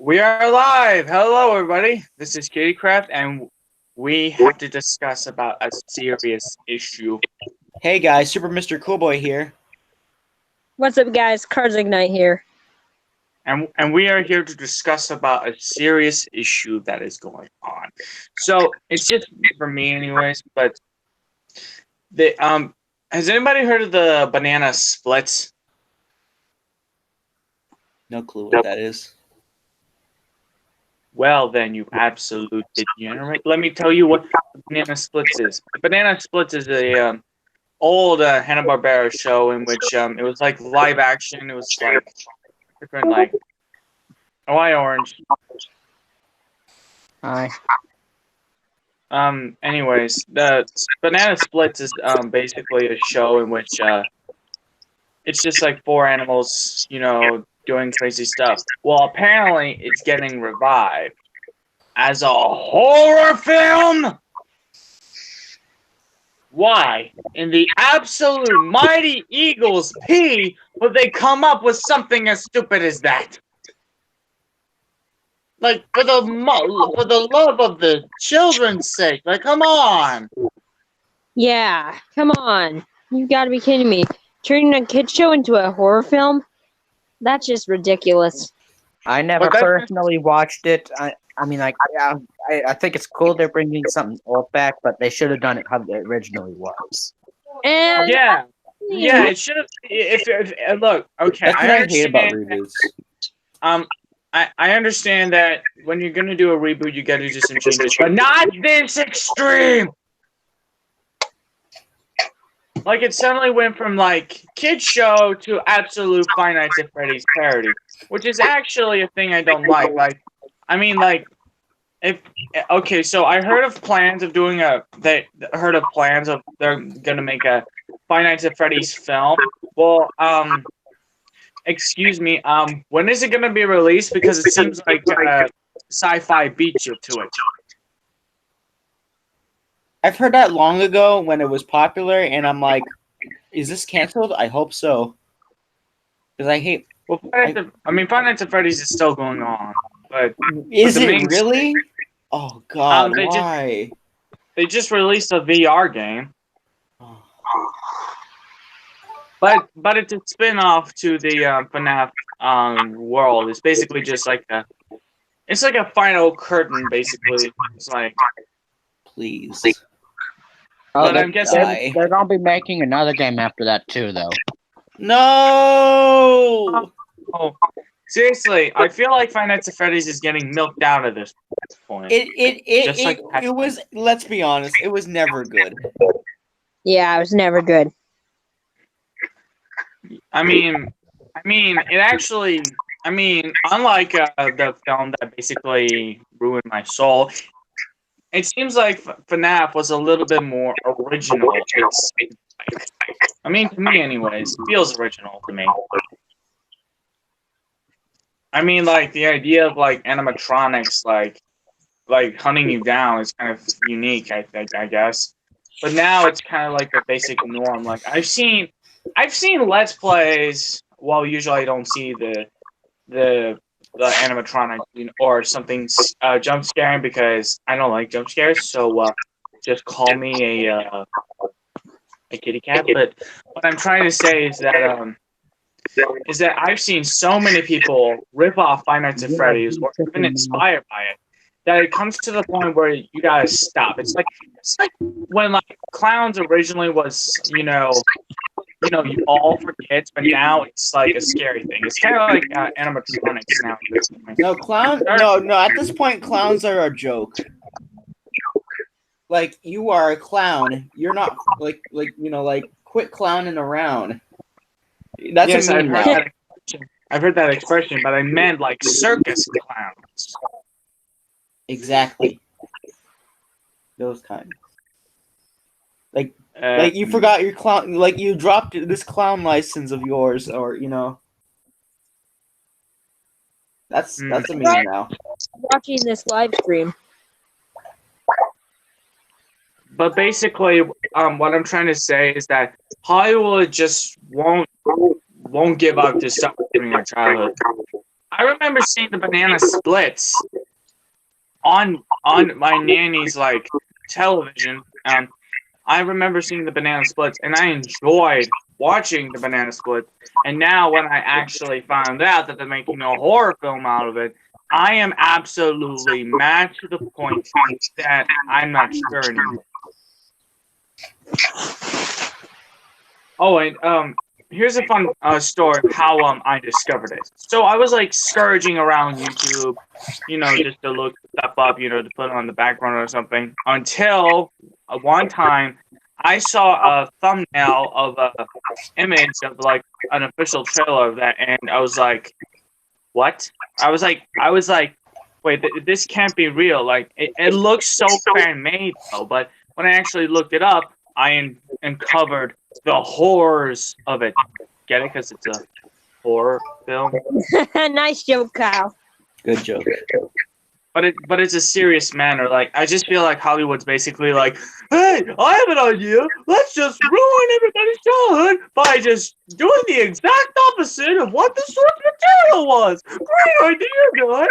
We are live. Hello, everybody. This is Kittycraft, and we have to discuss about a serious issue. Hey guys, Super Mr. Coolboy here. What's up, guys? Cards Ignite here. And we are here to discuss about a serious issue that is going on. So it's just for me, anyways. But has anybody heard of the banana splits? No clue what that is. Well, then, you absolute degenerate. Let me tell you what banana splits is. Banana splits is a old Hanna-Barbera show in which it was like live action. It was like different, like why orange. Hi. Anyways, the banana splits is basically a show in which it's just like four animals, doing crazy stuff. Well, apparently it's getting revived as a horror film. Why, in the absolute mighty Eagles P, would they come up with something as stupid as that? Like, for the love of the children's sake, like, come on. Yeah, come on. You gotta be kidding me. Turning a kid show into a horror film? That's just ridiculous. I never personally watched it. I think it's cool they're bringing something old back, but they should have done it how it originally was. And Yeah, it should have. If look, okay, That's what I I hate about understand. reboots. I understand that when you're gonna do a reboot, you gotta do some changes, but not this extreme. Like, it suddenly went from like kids show to absolute Five Nights at Freddy's parody, which is actually a thing I don't like. Like, I mean, like, so I heard of plans of doing they're gonna make a Five Nights at Freddy's film. Well, excuse me, when is it gonna be released? Because it seems like sci-fi beat you to it. I've heard that long ago when it was popular, and I'm like, is this canceled? I hope so. Because I hate... Well, Five Nights at Freddy's is still going on, but... Is it really? Oh, God, why? They just released a VR game. Oh. But it's a spin-off to the FNAF world. It's basically just like it's like a final curtain, basically. It's like... Please. But I'm guessing they're gonna be making another game after that too, though. No! Oh, seriously, I feel like Five Nights at Freddy's is getting milked out at this point. It was, let's be honest, it was never good. yeah, it was never good. I mean, it actually, unlike the film that basically ruined my soul, it seems like FNAF was a little bit more original. To me anyways, it feels original to me. I mean, like, the idea of, like, animatronics, like hunting you down is kind of unique, I guess. But now it's kind of like the basic norm. Like, I've seen Let's Plays. Well, usually I don't see the animatronic or something jump scaring because I don't like jump scares. So just call me a kitty cat. But what I'm trying to say is that I've seen so many people rip off Five Nights at Freddy's or even inspired by it that it comes to the point where you gotta stop. It's like when like Clowns originally was you all for kids, but now it's like a scary thing. It's kind of like animatronics now. No. At this point, clowns are a joke. Like, you are a clown. You're not quit clowning around. That's yes, a meme now. I've heard that expression, but I meant like circus clowns. Exactly. Those kinds. Like you forgot your clown, like you dropped this clown license of yours, or that's a meme now. Watching this live stream. But basically, what I'm trying to say is that Hollywood just won't give up this stuff during our childhood. I remember seeing the banana splits on my nanny's like television. I remember seeing the banana splits, and I enjoyed watching the banana splits. And now, when I actually found out that they're making a horror film out of it, I am absolutely mad to the point that I'm not sure anymore. Oh, and here's a fun story of how I discovered it. So I was like scourging around YouTube, just to look stuff up, to put on the background or something. Until one time, I saw a thumbnail of an image of like an official trailer of that, and I was like, "What?" I was like, "Wait, this can't be real." Like it looks so fan made though, but when I actually looked it up, I uncovered the horrors of it. Get it? Because it's a horror film. Nice joke, Kyle. Good joke. But it's a serious manner. Like, I just feel like Hollywood's basically like, hey, I have an idea. Let's just ruin everybody's childhood by just doing the exact opposite of what the source material was. Great idea, guys.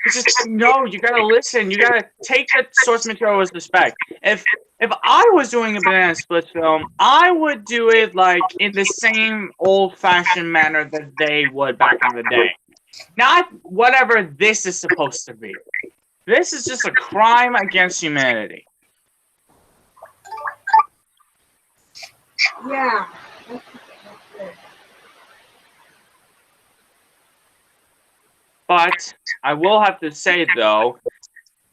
It's just, no, you gotta listen. You gotta take the source material with respect. If I was doing a banana split film, I would do it like in the same old-fashioned manner that they would back in the day. Not whatever this is supposed to be. This is just a crime against humanity. Yeah. But I will have to say, though,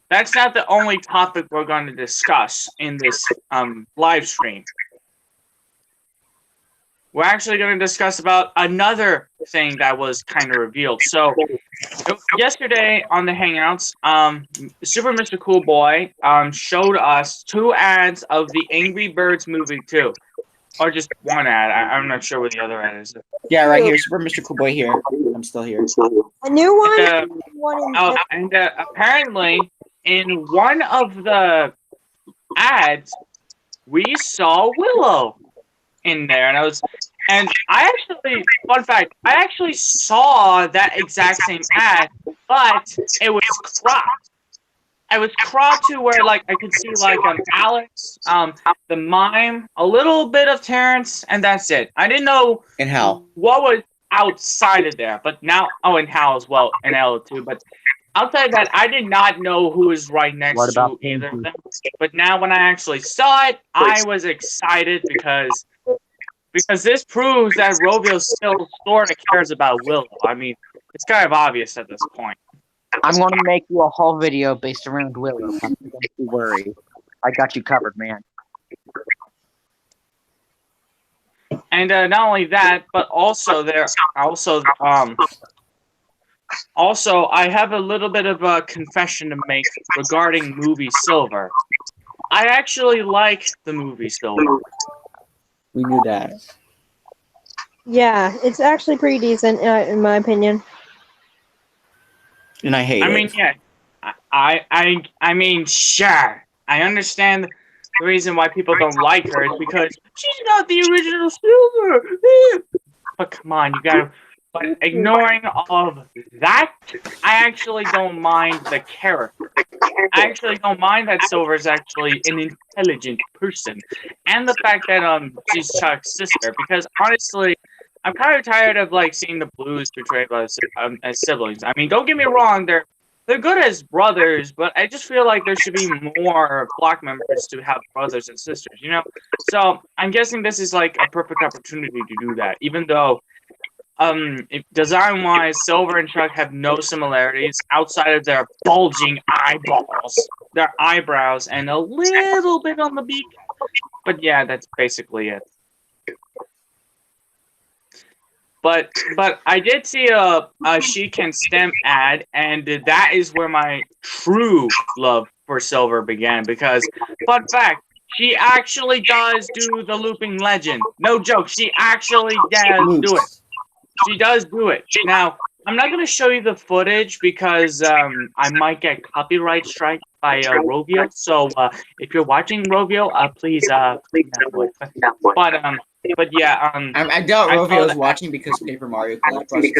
that's not the only topic we're going to discuss in this live stream. We're actually going to discuss about another thing that was kind of revealed. So, yesterday on the Hangouts, Super Mr. Cool Boy showed us 2 ads of the Angry Birds movie 2. Or just one ad. I'm not sure what the other ad is. Yeah, right here. Super Mr. Cool Boy here. I'm still here. A new one? And apparently, in one of the ads, we saw Willow in there. And I actually, fun fact, I actually saw that exact same ad, but it was cropped. I was cropped to where, like, I could see, like, Alex, the mime, a little bit of Terrence, and that's it. I didn't know And Hal. what was outside of there, but now, and Hal as well, and Ella too, but outside of that, I did not know who was right next to either of them. But now when I actually saw it, I was excited because this proves that Rovio still sort of cares about Willow. I mean, it's kind of obvious at this point. I'm going to make you a whole video based around Willow. Don't you worry. I got you covered, man. And not only that, but also also I have a little bit of a confession to make regarding movie Silver. I actually like the movie Silver. We knew that. Yeah, it's actually pretty decent, in my opinion. And I hate it. I mean, yeah. I mean, sure. I understand the reason why people don't like her is because she's not the original Silver. But come on, you gotta... But ignoring all of that, I actually don't mind the character. I actually don't mind that Silver is actually an intelligent person. And the fact that she's Chuck's sister. Because honestly... I'm kind of tired of like seeing the Blues portrayed by as siblings. I mean, don't get me wrong; they're good as brothers, but I just feel like there should be more Block members to have brothers and sisters. So I'm guessing this is like a perfect opportunity to do that. Even though, design-wise, Silver and Chuck have no similarities outside of their bulging eyeballs, their eyebrows, and a little bit on the beak. But yeah, that's basically it. But I did see a She Can Stem ad, and that is where my true love for Silver began. Because, fun fact, she actually does do the looping legend. No joke, she actually does do it. She does do it. Now, I'm not going to show you the footage because I might get copyright strike by Rovio. So if you're watching Rovio, please not. But yeah, I doubt I Rovio saw is that- watching because Paper Mario Color Plus is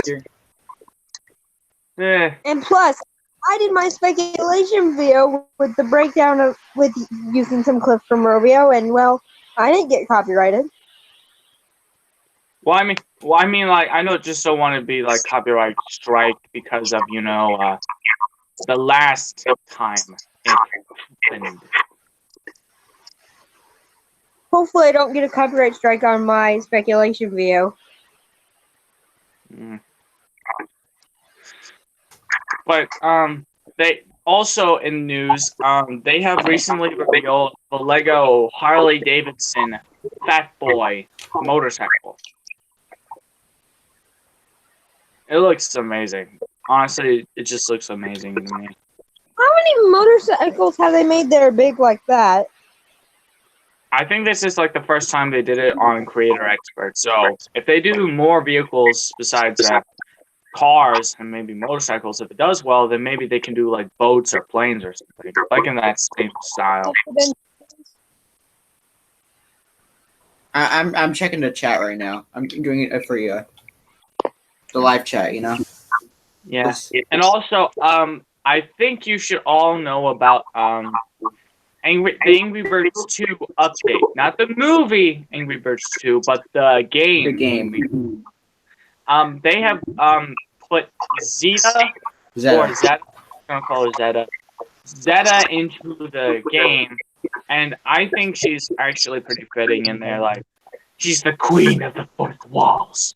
here. And plus, I did my speculation video with the breakdown of with using some clips from Rovio, and well, I didn't get copyrighted. Well, I mean, like, I just don't want to be like copyright strike because of the last time it happened. Hopefully, I don't get a copyright strike on my speculation video. Mm. But they also in news, they have recently revealed the Lego Harley Davidson Fat Boy motorcycle. It looks amazing. Honestly, it just looks amazing to me. How many motorcycles have they made that are big like that? I think this is like the first time they did it on Creator Expert. So if they do more vehicles besides cars and maybe motorcycles, if it does well, then maybe they can do like boats or planes or something, like in that same style. I'm checking the chat right now. I'm doing it for you. The live chat, you know. Yeah, and also, I think you should all know about the Angry Birds 2 update, not the movie Angry Birds 2, but the game. The game. They have put Zeta. Zeta. Or Zeta, I'm gonna call her Zeta into the game, and I think she's actually pretty fitting in there. Like, she's the queen of the fourth walls.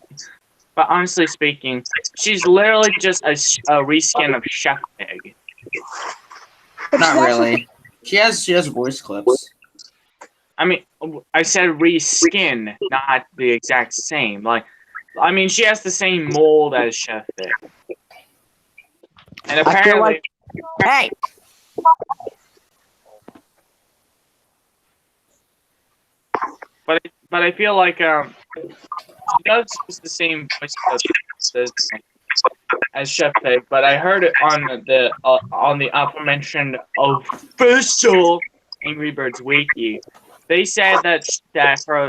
But honestly speaking, she's literally just a reskin of Chef Pig. Not really. She has voice clips. I mean, I said reskin, not the exact same. Like, I mean, she has the same mold as Chef Pig. And apparently, Hey! but I feel like she does use the same voice as Chef Pig, but I heard it on the aforementioned official Angry Birds wiki. They said that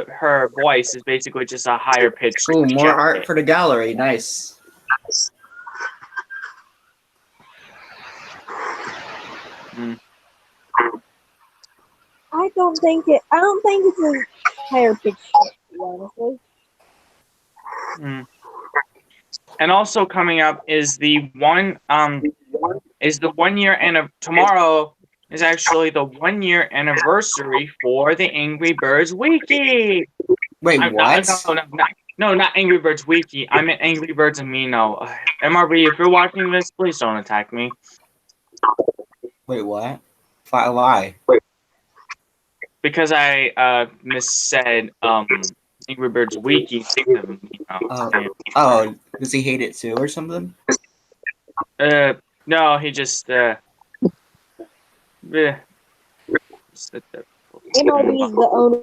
her voice is basically just a higher pitched. Ooh, more Chef art Pig. for the gallery. Nice. Mm. I don't think it's a higher pitch, honestly. Mm. And also coming up is the 1 year and tomorrow is actually the 1 year anniversary for the Angry Birds wiki. Wait, what? No, not Angry Birds wiki. I meant Angry Birds Amino. MRB, if you're watching this, please don't attack me. Wait, what? Why? Because I missaid Angry Birds wiki. Oh, does he hate it too or something? No, he just MLB is the owner.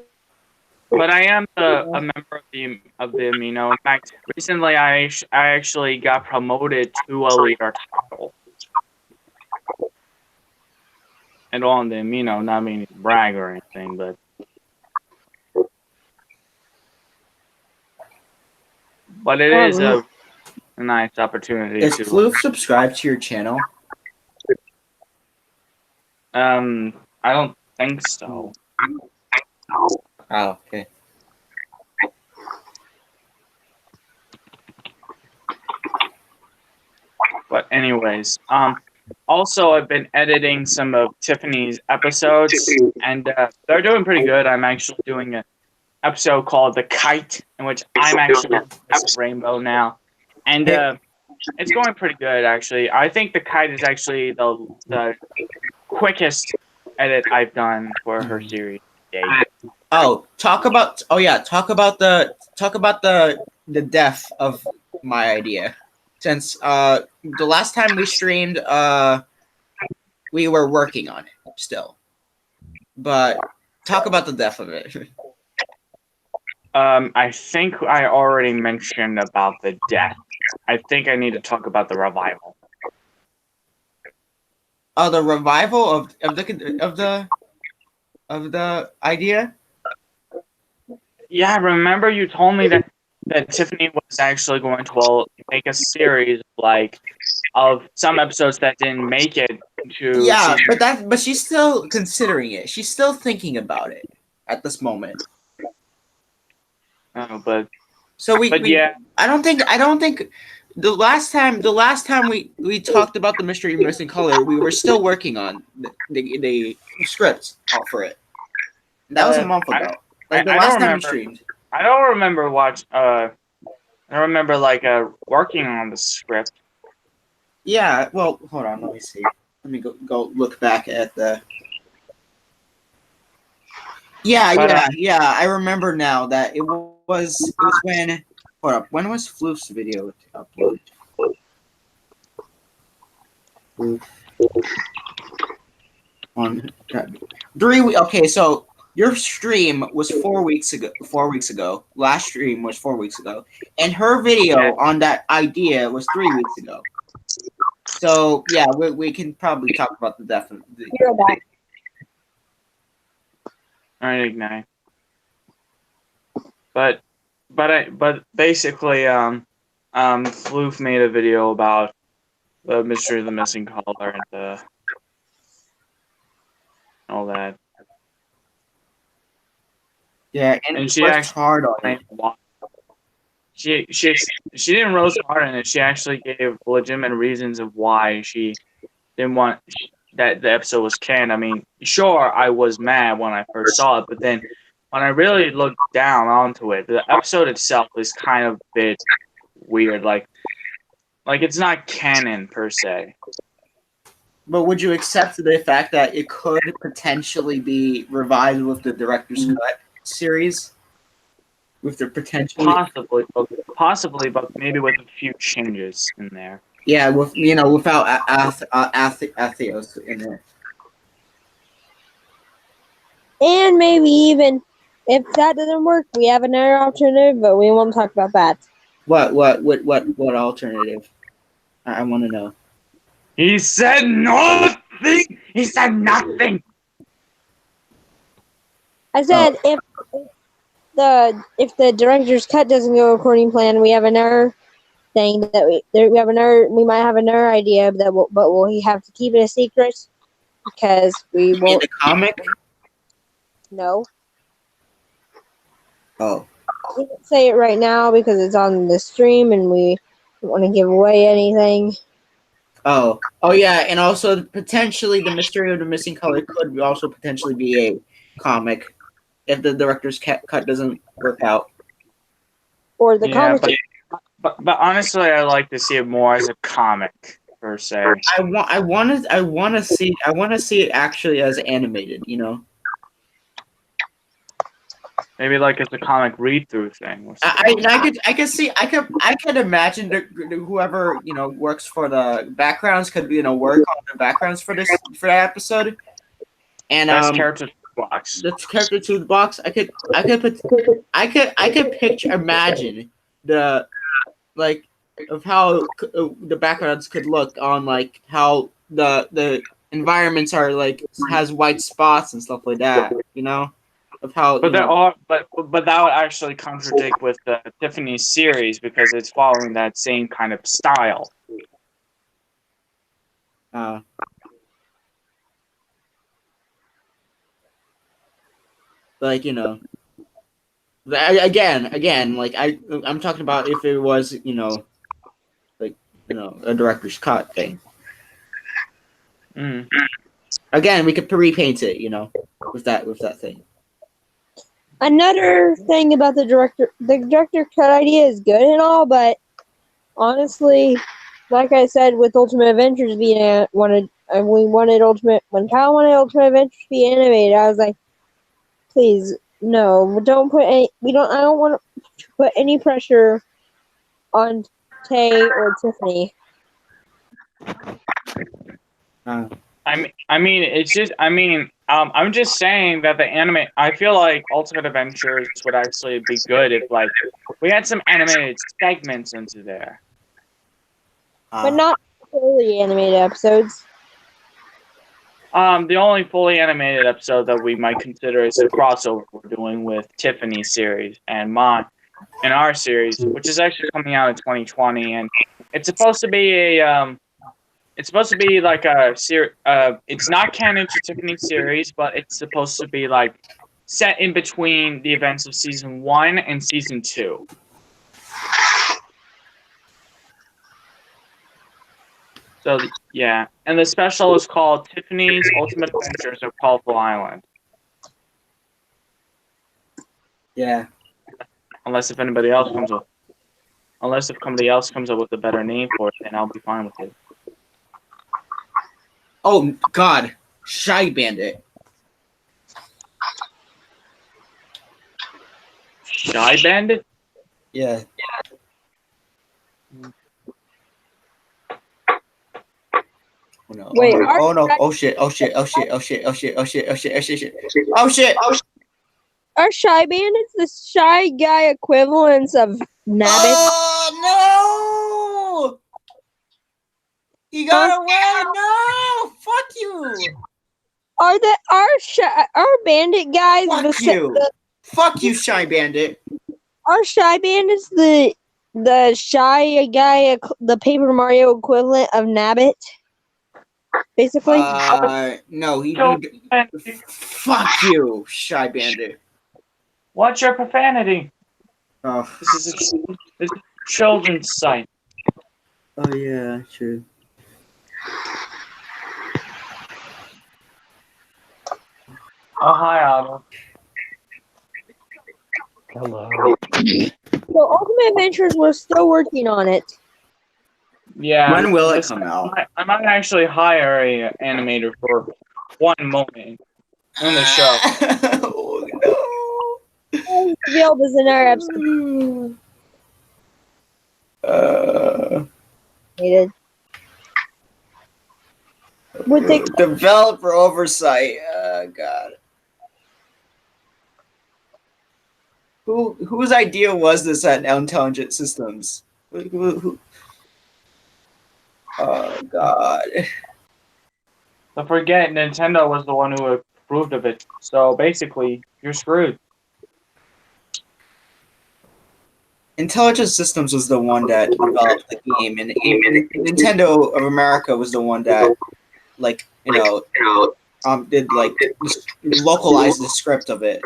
But I am a member of the Amino. In fact, recently I actually got promoted to a leader title. And on the Amino, not meaning to brag or anything, but it is a nice opportunity Is to. Floof subscribed to your channel? I don't think so. Oh, okay. But anyways, also I've been editing some of Tiffany's episodes, and they're doing pretty good. I'm actually doing an episode called "The Kite," in which I'm actually Miss Rainbow now, and it's going pretty good actually. I think The Kite is actually the quickest edit I've done for her series. Oh, talk about the death of my idea. Since the last time we streamed, we were working on it still. But talk about the death of it. I think I already mentioned about the death. I think I need to talk about the revival. Oh, the revival of the idea. Yeah, remember you told me that Tiffany was actually going to make a series of some episodes that didn't make it to Yeah, season. but she's still considering it. She's still thinking about it at this moment. But So we yeah, I don't think the last time we talked about the mystery of missing color, we were still working on the script for it. That was a month ago. Like the I don't last time we remember. streamed. I don't remember I don't remember working on the script. Yeah, well, hold on, let me see. Let me go look back at the. Yeah, But, yeah. I remember now that it was when. Hold up. When was Floof's video uploaded? Floof. On 3 weeks. Okay, so your stream was 4 weeks ago. 4 weeks ago. Last stream was 4 weeks ago, and her video on that idea was 3 weeks ago. So yeah, we can probably talk about the definite. You're back. I ignite. But basically, Floof made a video about the mystery of the missing color and all that. Yeah, and she worked hard on it. She didn't roast hard on it. She actually gave legitimate reasons of why she didn't want that the episode was canned. I mean, sure, I was mad when I first saw it, but then when I really looked down onto it, the episode itself is kind of a bit weird. Like it's not canon per se. But would you accept the fact that it could potentially be revised with the director's cut series? With the potential, possibly, but maybe with a few changes in there. Yeah, without Atheos in there. And maybe even if that doesn't work, we have another alternative, but we won't talk about that. What alternative? I want to know. He said nothing. He said nothing. I said if the director's cut doesn't go according to plan, we have another thing that we might have another idea that we'll have to keep it a secret because we won't. In the comic? No. Oh. We can't say it right now because it's on the stream and we don't want to give away anything. Oh yeah, and also potentially the mystery of the missing color could also potentially be a comic if the director's cut doesn't work out. Or the comic. But honestly, I like to see it more as a comic per se. I want to see it actually as animated. Maybe like it's a comic read-through thing. I could imagine whoever works for the backgrounds could work on the backgrounds for that episode. And that's character box. The character to the box. I could imagine the of how the backgrounds could look on how the environments are has white spots and stuff like that. Of how, but that would actually contradict with the Tiffany series because it's following that same kind of style. Again, I'm talking about if it was a director's cut thing. Again, we could repaint it, with that thing. Another thing about the director cut idea is good and all, but honestly, like I said, with Ultimate Adventures being when Kyle wanted Ultimate Adventures to be animated, I was like, please, no, don't put any. I don't want to put any pressure on Tay or Tiffany. I'm just saying that the anime. I feel like Ultimate Adventures would actually be good if we had some animated segments into there, but not fully animated episodes. The only fully animated episode that we might consider is a crossover we're doing with Tiffany's series and our series, which is actually coming out in 2020, and it's supposed to be it's supposed to be like a series. It's not canon to Tiffany's series, but it's supposed to be like set in between the events of season 1 and season 2. So yeah, and the special is called Tiffany's Ultimate Adventures of Colorful Island. Yeah. Unless if somebody else comes up with a better name for it, then I'll be fine with it. Oh God, Shy Bandit. Shy Bandit? Yeah. Oh no! Wait, Oh no! Oh shit! Oh shit! Oh shit! Oh shit! Oh shit! Oh shit! Oh shit! Oh shit! Oh shit! Are Shy Bandits the Shy Guy equivalents of Nabbit? Oh no! He got away! No! Fuck you! Are Bandit guys Fuck you! Fuck you, Shy Bandit! Are Shy Bandits the Shy Guy, the Paper Mario equivalent of Nabbit? Basically. No, fuck you, Shy Bandit. Watch your profanity. Oh. This is a children's site. Oh yeah, true. Oh hi, Otto. Hello. So Ultimate Adventures, we're still working on it. Yeah. When will it come out? I might actually hire a animator for one moment in the show. Oh no. Revealed is in our episode. Would take Developer oversight. God. Whose idea was this at Untouched Systems? Who? Oh God. Don't forget, Nintendo was the one who approved of it. So basically, you're screwed. Intelligent Systems was the one that developed the game, and Nintendo of America was the one that, like, did like localize the script of it.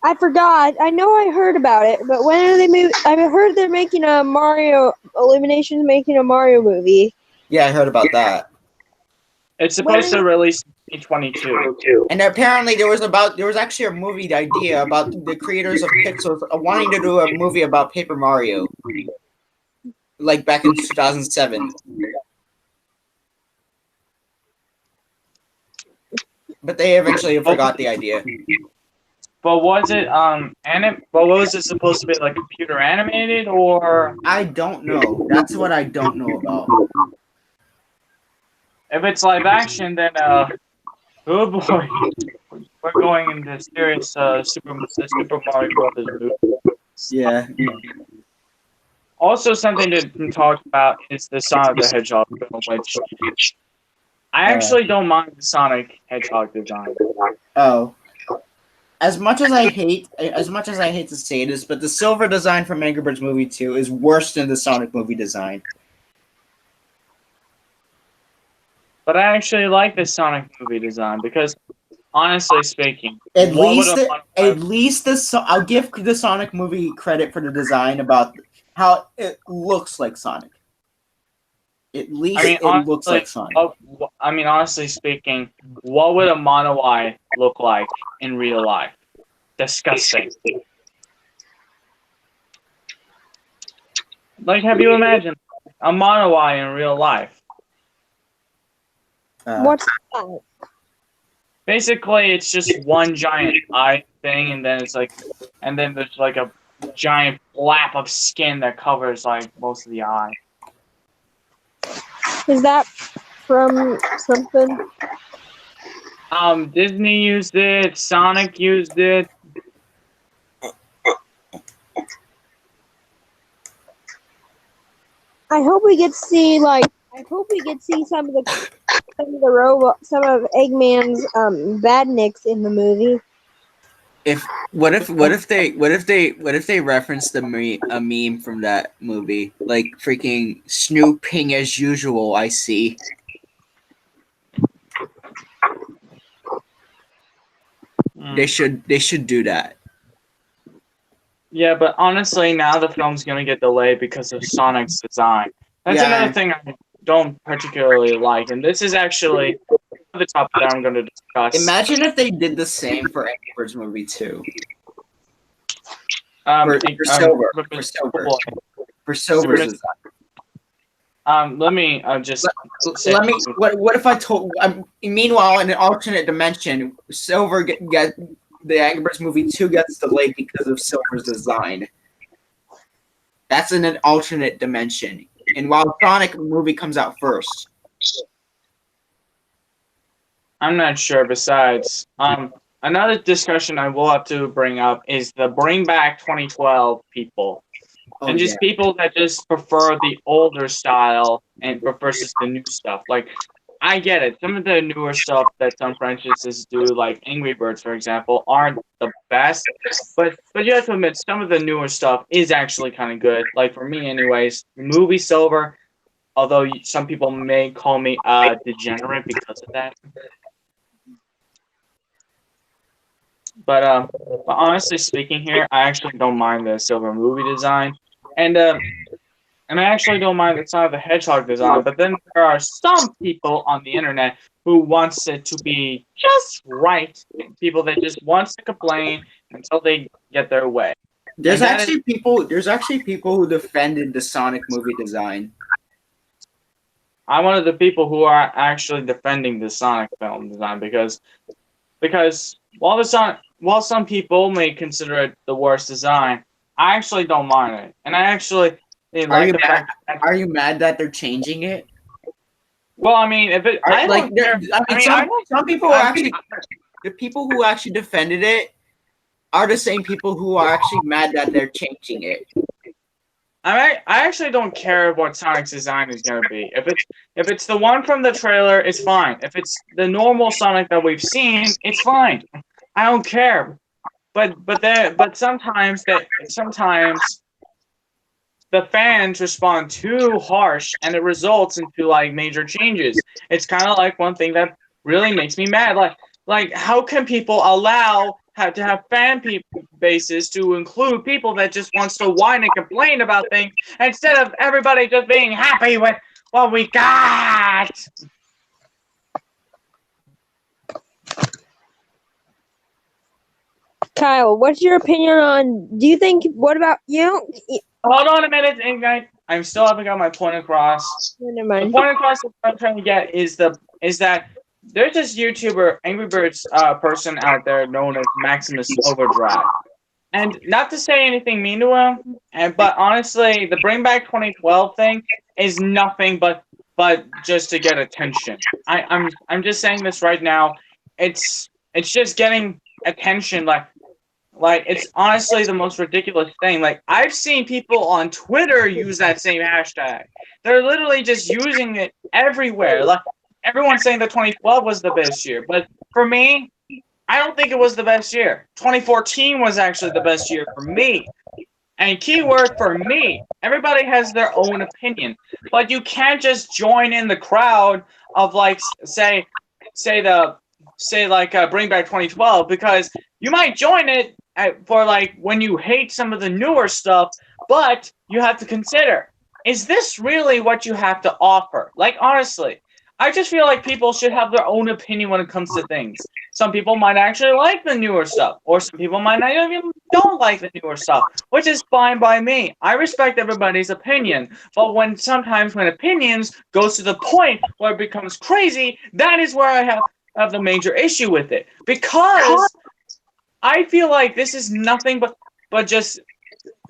I forgot. I know I heard about it, but when are they moving? I heard they're making a Mario. Illumination's making a Mario movie. Yeah, I heard about that. It's supposed to release in 2022. And apparently there was actually a movie idea about the creators of Pixels wanting to do a movie about Paper Mario, like back in 2007. But they eventually forgot the idea. But was it But was it supposed to be like computer animated or? I don't know. That's what I don't know about. If it's live action, then oh boy, we're going into serious Super Mario Brothers movie. Yeah. Also, something to talk about is the Sonic the Hedgehog film, which I actually don't mind the Sonic Hedgehog design. Oh. As much as I hate to say this, but the silver design from Angry Birds Movie 2 is worse than the Sonic movie design. But I actually like the Sonic movie design because, honestly speaking, I'll give the Sonic movie credit for the design about how it looks like Sonic. At least it looks like Sonic. Honestly speaking, what would a Mono-Eye look like in real life? Disgusting. Like, have you imagined a Mono-Eye in real life? What's that? Basically, it's just one giant eye thing, and then there's like a giant flap of skin that covers like most of the eye. Is that from something? Disney used it. Sonic used it. I hope we get to see like I hope we get to see some of Eggman's badniks in the movie. What if they reference a meme from that movie, like freaking snooping as usual? I see. They should do that. Yeah, but honestly, now the film's gonna get delayed because of Sonic's design. That's another thing I don't particularly like, and this is actually the topic that I'm going to discuss. Imagine if they did the same for Angry Birds movie 2. For Silver's design. Let me just. Let me. What if I told? Meanwhile, in an alternate dimension, Silver get the Angry Birds movie 2 gets delayed because of Silver's design. That's in an alternate dimension, and while Sonic movie comes out first. I'm not sure. Besides, another discussion I will have to bring up is the bring back 2012 people. And just people that just prefer the older style and versus the new stuff. Like, I get it. Some of the newer stuff that some franchises do, like Angry Birds, for example, aren't the best. But you have to admit, some of the newer stuff is actually kind of good. Like, for me anyways, movie Silver, although some people may call me degenerate because of that. But honestly speaking here, I actually don't mind the Silver movie design. And I actually don't mind the Sonic the Hedgehog design, but then there are some people on the internet who wants it to be just right. People that just wants to complain until they get their way. There's actually people who defended the Sonic movie design. I'm one of the people who are actually defending the Sonic film design because while some people may consider it the worst design, I actually don't mind it, and I actually like the fact. Are you mad that they're changing it? Well, I mean, if it, I don't care. Some people are actually the people who actually defended it are the same people who are actually mad that they're changing it. I actually don't care what Sonic's design is gonna be. If it's the one from the trailer, it's fine. If it's the normal Sonic that we've seen, it's fine. I don't care. But sometimes the fans respond too harsh, and it results into like major changes. It's kind of like one thing that really makes me mad. Like how can people allow to have fan bases to include people that just wants to whine and complain about things instead of everybody just being happy with what we got? Kyle, what's your opinion on? Do you think? What about you? Hold on a minute, Ignite. I still haven't got my point across. Never mind. The point across that I'm trying to get is that there's this YouTuber, Angry Birds person out there known as Maximus Overdrive. And not to say anything mean to him, but honestly, the Bring Back 2012 thing is nothing but just to get attention. I'm just saying this right now. It's just getting attention. Like it's honestly the most ridiculous thing. Like I've seen people on Twitter use that same hashtag. They're literally just using it everywhere. Like everyone's saying that 2012 was the best year, but for me, I don't think it was the best year. 2014 was actually the best year for me. And keyword for me, everybody has their own opinion, but you can't just join in the crowd of like say Bring Back 2012 because you might join it for like when you hate some of the newer stuff, but you have to consider, is this really what you have to offer? Like honestly, I just feel like people should have their own opinion when it comes to things. Some people might actually like the newer stuff, or some people might not even don't like the newer stuff, which is fine by me. I respect everybody's opinion, but sometimes when opinions goes to the point where it becomes crazy, that is where I have the major issue with it, because I feel like this is nothing but just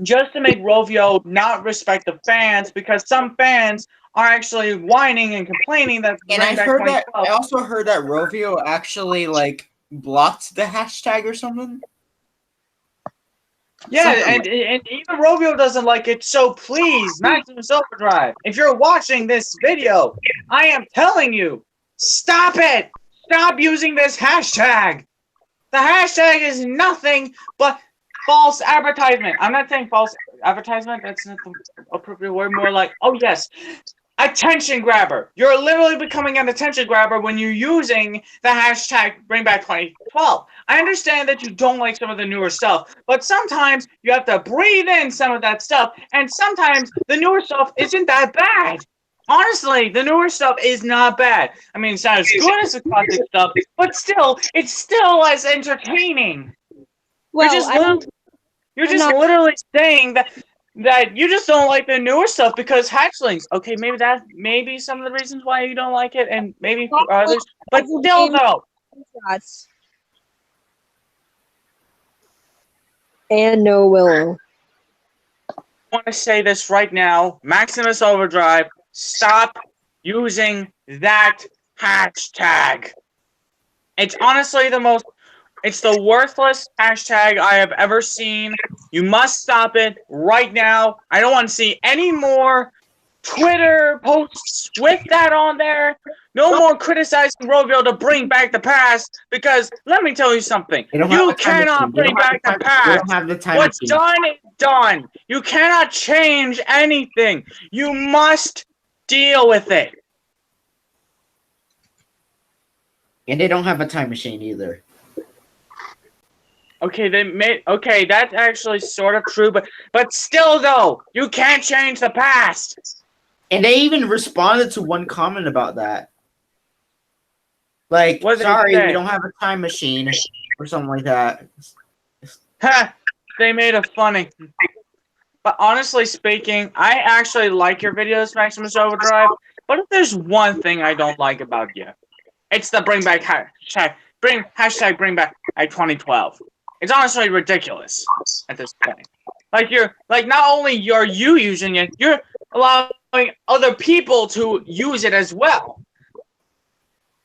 to make Rovio not respect the fans, because some fans are actually whining and complaining that. And I also heard that Rovio actually like blocked the hashtag or something. Yeah, Something and even Rovio doesn't like it, so please, Maximus Overdrive, if you're watching this video, I am telling you, stop it! Stop using this hashtag! The hashtag is nothing but false advertisement. I'm not saying false advertisement, that's not the appropriate word, more like, oh yes, attention grabber. You're literally becoming an attention grabber when you're using the hashtag BringBack2012. I understand that you don't like some of the newer stuff, but sometimes you have to breathe in some of that stuff, and sometimes the newer stuff isn't that bad. Honestly, the newer stuff is not bad. I mean, it's not as good as the classic stuff, but still, it's still as entertaining. Well, You're I'm just not. literally saying that you just don't like the newer stuff because hatchlings. Okay, maybe some of the reasons why you don't like it, and maybe for others. But still, though, Shots. And no willow. I want to say this right now, Maximus Overdrive. Stop using that hashtag. It's honestly it's the worthless hashtag I have ever seen. You must stop it right now. I don't want to see any more Twitter posts with that on there. No more criticizing Rovio to bring back the past, because let me tell you something. they don't have You the time cannot machine. They bring don't have back the the time. They past. don't have the time What's machine. done is done. You cannot change anything. You must deal with it. And they don't have a time machine either. Okay, that's actually sort of true, but still though, you can't change the past. And they even responded to one comment about that. Like, What did they sorry, say? we don't have a time machine or something like that. Ha! They made it funny. But honestly speaking, I actually like your videos, Maximus Overdrive. But if there's one thing I don't like about you, it's the bring back hashtag bring back 2012. It's honestly ridiculous at this point. Like not only are you using it, you're allowing other people to use it as well.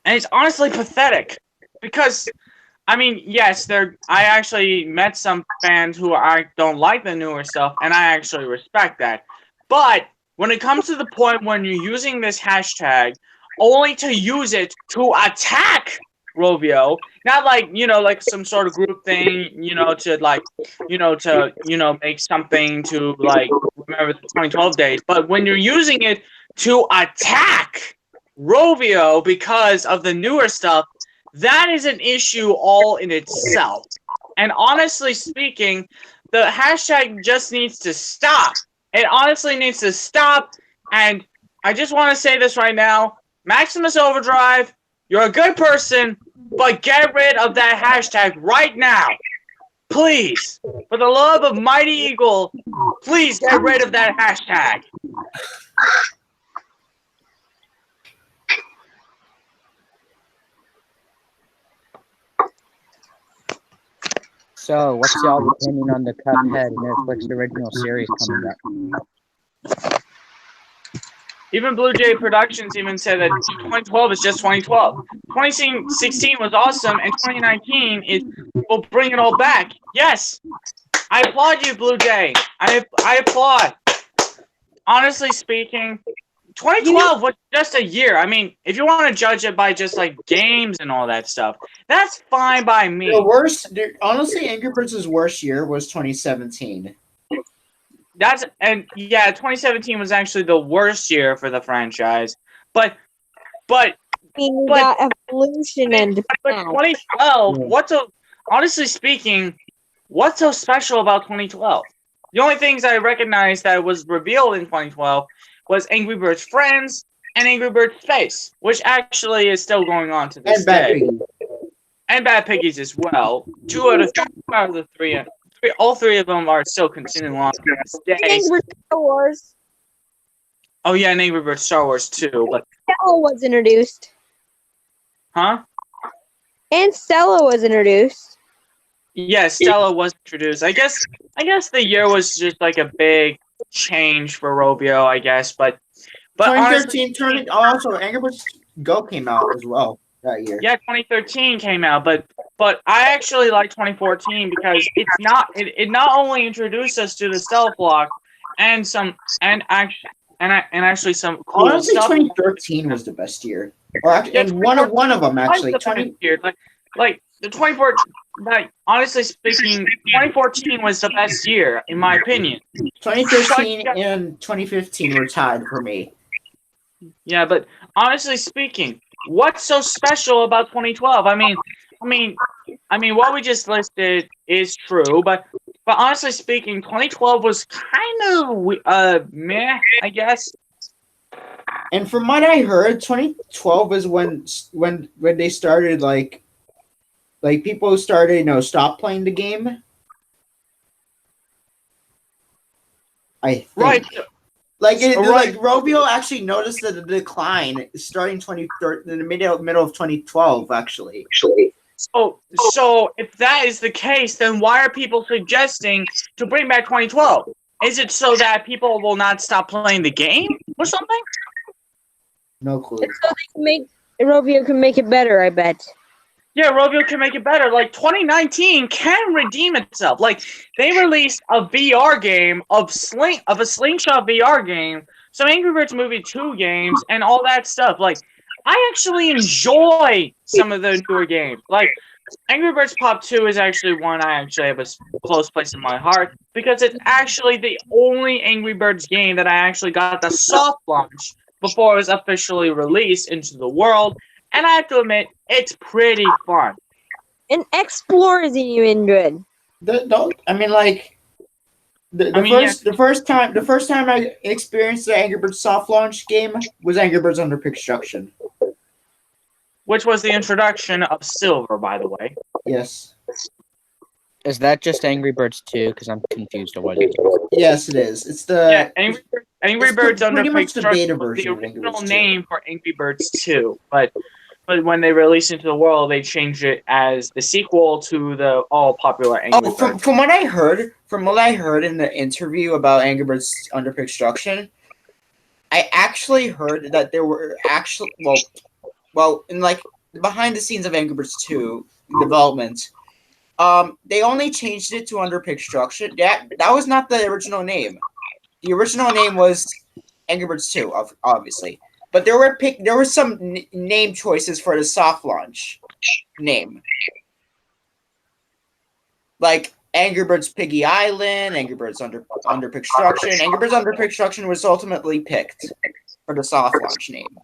And it's honestly pathetic. Because I mean, yes, I actually met some fans who I don't like the newer stuff, and I actually respect that. But when it comes to the point when you're using this hashtag only to use it to attack Rovio, not like, like some sort of group thing, to make something to like remember the 2012 days, but when you're using it to attack Rovio because of the newer stuff, that is an issue all in itself. And honestly speaking, the hashtag just needs to stop. It honestly needs to stop. And I just want to say this right now. Maximus Overdrive, you're a good person, but get rid of that hashtag right now. Please. For the love of Mighty Eagle, please get rid of that hashtag. So, what's y'all's opinion on the Cuphead Netflix original series coming up? Even Blue Jay Productions even said that 2012 is just 2012. 2016 was awesome, and 2019 will bring it all back. Yes, I applaud you, Blue Jay. I applaud. Honestly speaking, 2012 was just a year. I mean, if you want to judge it by just like games and all that stuff, that's fine by me. Honestly, Angry Birds' worst year was 2017. 2017 was actually the worst year for the franchise. But I mean, we got Evolution and 2012. Honestly speaking, what's so special about 2012? The only things I recognized that was revealed in 2012 was Angry Birds Friends and Angry Birds Space, which actually is still going on to this day. And Bad Piggies as well. Two out of the three. All three of them are still continuing on to this day. Angry Birds Star Wars. Oh yeah, and Angry Birds Star Wars too. But Stella was introduced. Huh? And Stella was introduced. Yeah, Stella was introduced. I guess the year was just like a big change for Rovio, I guess. But 2013 also Angry Birds Go came out as well. that year. Yeah, 2013 came out, but I actually like 2014 because it not only introduced us to the stealth block and some and actually some cool Honestly, stuff. 2013 was the best year. Or actually, Yeah, and one of them actually. the 20 best year. Like the 2014. Like honestly speaking, 2014 was the best year in my opinion. 2013 and 2015 were tied for me. Yeah, but honestly speaking, what's so special about 2012? What we just listed is true, but honestly speaking, 2012 was kind of meh, I guess. And from what I heard, 2012 is when they started like people started stop playing the game. I think. Right. Like Right. Rovio actually noticed the decline starting in the middle of 2012 actually. So if that is the case, then why are people suggesting to bring back 2012? Is it so that people will not stop playing the game or something? No clue. It's so Rovio can make it better, I bet. Yeah, Rovio can make it better. Like 2019 can redeem itself. Like they released a VR game of a slingshot VR game, some Angry Birds Movie 2 games, and all that stuff. Like I actually enjoy some of the newer games. Like Angry Birds Pop 2 is actually one I actually have a close place in my heart because it's actually the only Angry Birds game that I actually got the soft launch before it was officially released into the world. And I have to admit, it's pretty fun. And Explore isn't even good. The first time I experienced the Angry Birds soft launch game was Angry Birds Under Construction. Which was the introduction of Silver, by the way. Yes. Is that just Angry Birds 2? Because I'm confused on what it is. Yes, it is. It's the Angry Birds Under pretty much the beta Construction was version the of Angry original Birds 2. name for Angry Birds 2, but when they released it into the world, they changed it as the sequel to the all popular Angry Birds. From what I heard in the interview about Angry Birds Under Construction, I actually heard that there were actually in like behind the scenes of Angry Birds 2 development, they only changed it to Under Construction. That was not the original name. The original name was Angry Birds 2, obviously. But there were some name choices for the soft launch name. Like Angry Birds Piggy Island, Angry Birds Under Construction. Angry Birds Under Construction was ultimately picked for the soft launch name.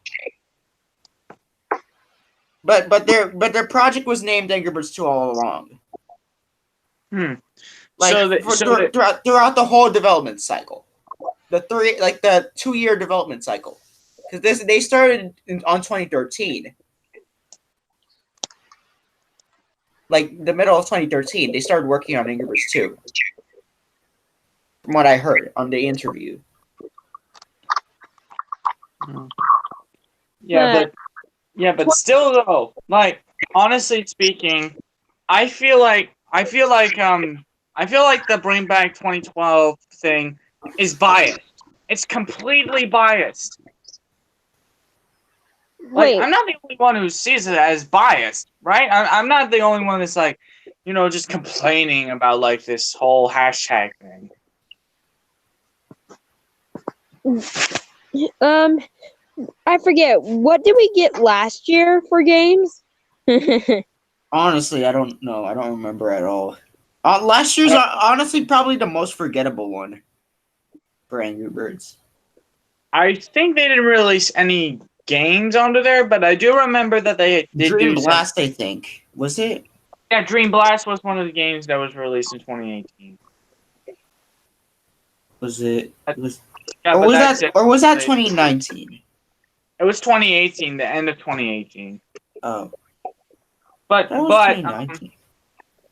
But their project was named Angry Birds 2 all along. Throughout the whole development cycle. The 2-year development cycle. Because they started on 2013. Like the middle of 2013, they started working on Angry Birds 2. From what I heard on the interview. Yeah, but still though, like honestly speaking, I feel like the Bring Back 2012 thing is biased. It's completely biased. Like, I'm not the only one who sees it as biased, right? I'm not the only one that's like, just complaining about like this whole hashtag thing. I forget. What did we get last year for games? Honestly, I don't know. I don't remember at all. Last year's honestly probably the most forgettable one for Angry Birds. I think they didn't release any games onto there, but I do remember that they did Dream Blast, I think. Was it? Yeah, Dream Blast was one of the games that was released in 2018. Was it? Yeah, or was that 2019? It was 2018, the end of 2018. Oh. But that was 2019.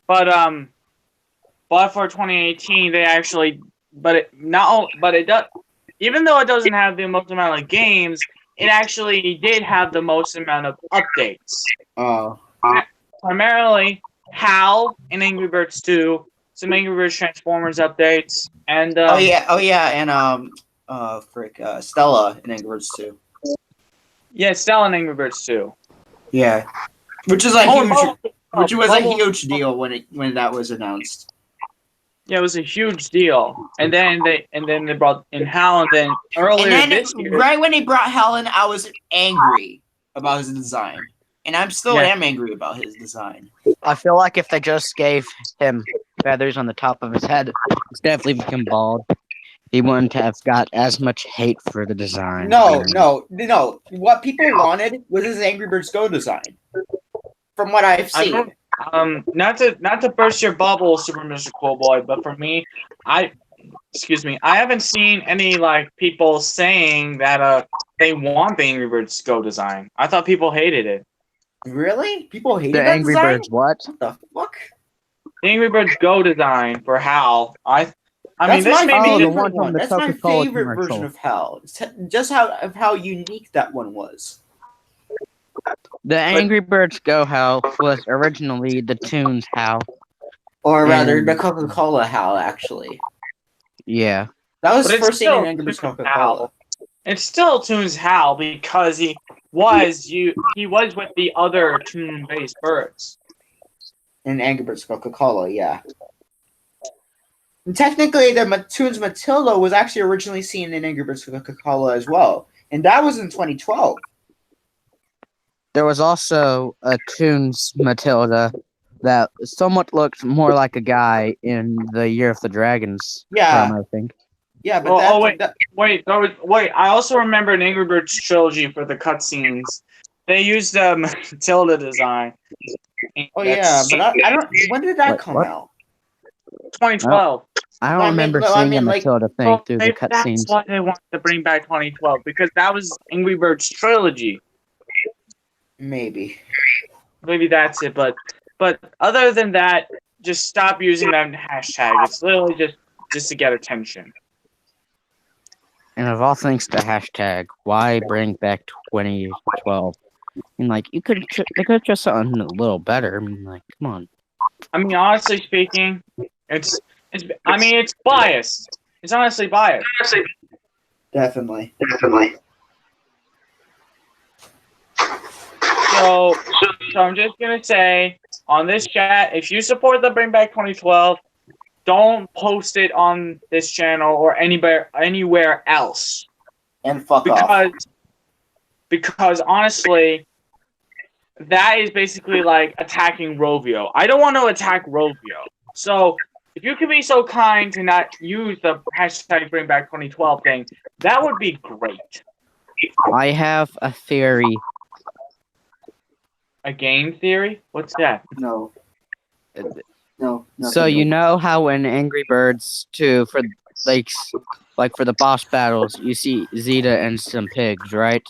But for 2018, they actually it does, even though it doesn't have the most amount of games, it actually did have the most amount of updates. Oh. Primarily, HAL in Angry Birds 2, some Angry Birds Transformers updates, and and Stella in Angry Birds 2. Yeah, Stella in Angry Birds 2. Yeah, which is a Oh, and huge, which was a Bubble- huge deal when that was announced. Yeah, it was a huge deal. And then they brought in Hal, and then And earlier then this year. right when they brought Helen, I was angry about his design, and I'm still Yeah. am angry about his design. I feel like if they just gave him feathers on the top of his head instead of leaving him bald, he wouldn't have got as much hate for the design. No. What people wanted was his Angry Birds Go design. From what I've I seen. don't, not to burst your bubble, Super Mr. Cool Boy, but for me, I haven't seen any like people saying that they want the Angry Birds Go design. I thought people hated it. Really? People hated The that Angry design? Birds what? What the fuck? The Angry Birds Go design for Hal. I That's mean, this my may be the favorite one from one. the That's my Coca-Cola favorite commercial. version of Hell. Just how unique that one was. The Angry Birds Go Hal was originally the Toons Hal. Or rather, And- the Coca-Cola Hal, actually. Yeah. That was But it's first seen still in Angry Birds Toons Coca-Cola. Hal. It still tunes Hal because he was with the other tune-based birds. In Angry Birds Coca-Cola, yeah. And technically, the Toons Matilda was actually originally seen in Angry Birds Coca-Cola as well. And that was in 2012. There was also a Toons Matilda that somewhat looked more like a guy in the Year of the Dragons Yeah. film, I think. Yeah, but Wait! I also remember an Angry Birds trilogy for the cutscenes. They used the Matilda design. Oh yeah, but I don't. When did that come what? out? 2012. I don't I remember mean, seeing a like- Matilda thing Well, through the maybe cutscenes. that's why they wanted to bring back 2012 because that was Angry Birds trilogy. Maybe. Maybe that's it, but other than that, just stop using that hashtag. It's literally just to get attention. And of all things to hashtag, why bring back 2012? I mean, like, they could have just something a little better. I mean, like, come on. I mean, honestly speaking, it's biased. It's honestly biased. Definitely. So I'm just gonna say on this chat, if you support the Bring Back 2012, don't post it on this channel or anywhere else. And fuck off. Because honestly, that is basically like attacking Rovio. I don't want to attack Rovio. So if you could be so kind to not use the hashtag Bring Back 2012 thing, that would be great. I have a theory. A game theory? What's that? No. So you know how in Angry Birds 2, for like for the boss battles, you see Zeta and some pigs, right?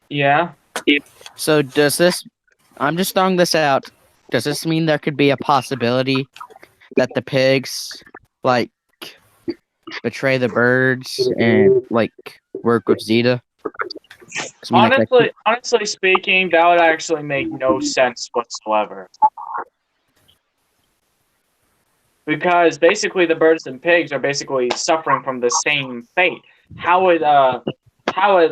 Yeah. So does this? I'm just throwing this out. Does this mean there could be a possibility that the pigs like betray the birds and like work with Zeta? 'Cause, I mean, like, Honestly speaking, that would actually make no sense whatsoever. Because basically the birds and pigs are basically suffering from the same fate. How would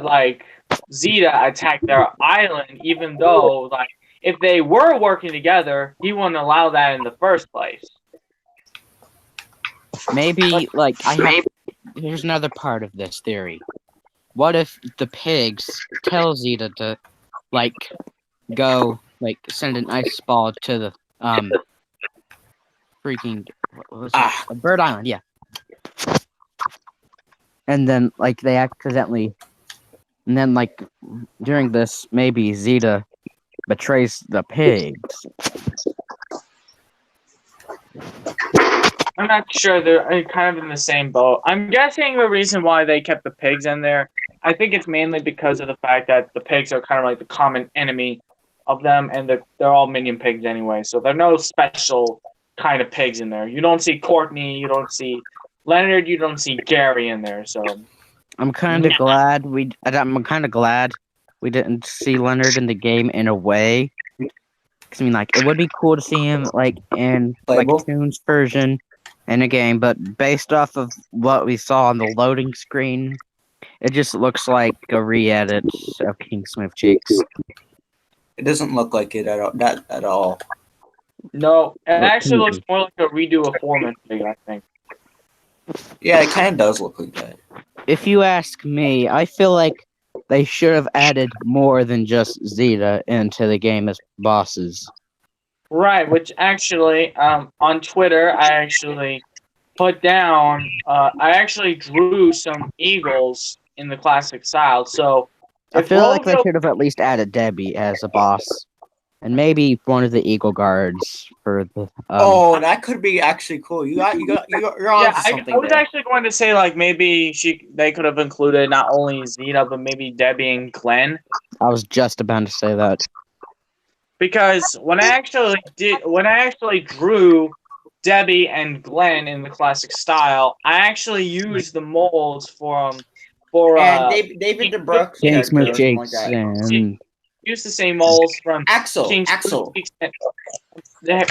like Zeta attack their island even though like if they were working together, he wouldn't allow that in the first place. maybe like here's another part of this theory. What if the pigs tell Zeta to like go like send an ice ball to the freaking what was it? A bird island, yeah. And then like they accidentally and then like during this maybe Zeta betrays the pigs. I'm not sure. They're kind of in the same boat. I'm guessing the reason why they kept the pigs in there, I think it's mainly because of the fact that the pigs are kind of like the common enemy of them, and they're all minion pigs anyway, so there are no special kind of pigs in there. You don't see Courtney, you don't see Leonard, you don't see Gary in there, so... I'm kind of glad we didn't see Leonard in the game in a way. 'Cause, I mean, like, it would be cool to see him, like, in, Playable? like, Toon's version in a game, but based off of what we saw on the loading screen, it just looks like a re-edit of King Smith Cheeks. It doesn't look like it at all. That at all. No, it What actually can looks you- more like a redo of Foreman Pig, I think. Yeah, it kind of does look like that. If you ask me, I feel like they should have added more than just Zeta into the game as bosses. Right, which actually, on Twitter, I actually put down, I actually drew some eagles in the classic style. So, I if feel like they Rojo, should have at least added Debbie as a boss, and maybe one of the Eagle Guards for the. Oh, that could be actually cool. You're on yeah, to I something was there. actually going to say like maybe they could have included not only Zeta but maybe Debbie and Glenn. I was just about to say that. Because when I actually drew Debbie and Glenn in the classic style, I actually used the molds for And David DeBruck's King character Smooth or something like Jakes that. and used the same molds from Axel. King Smooth Cheeks.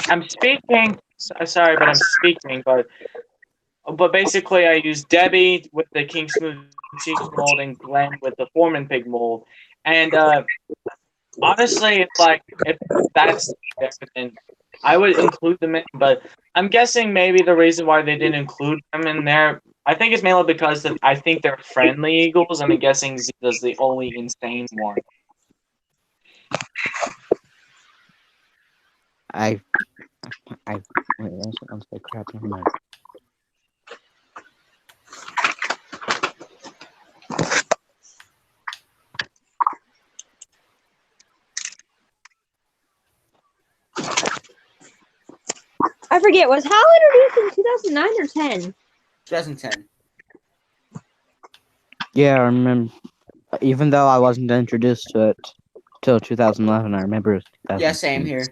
I'm speaking. Sorry, but I'm speaking. But basically, I used Debbie with the King Smooth Cheeks mold and Glenn with the Foreman Pig mold. And honestly, it's like if that's there, then I would include them in. But I'm guessing maybe the reason why they didn't include them in there, I think it's mainly because I think they're friendly eagles, and I'm guessing Zeta's the only insane one. I wait, I'm so crap. Never mind. I forget, was HAL introduced in 2009 or 10? 2010. Yeah, I remember. Even though I wasn't introduced to it till 2011, I remember it was 2010. Yeah, same here.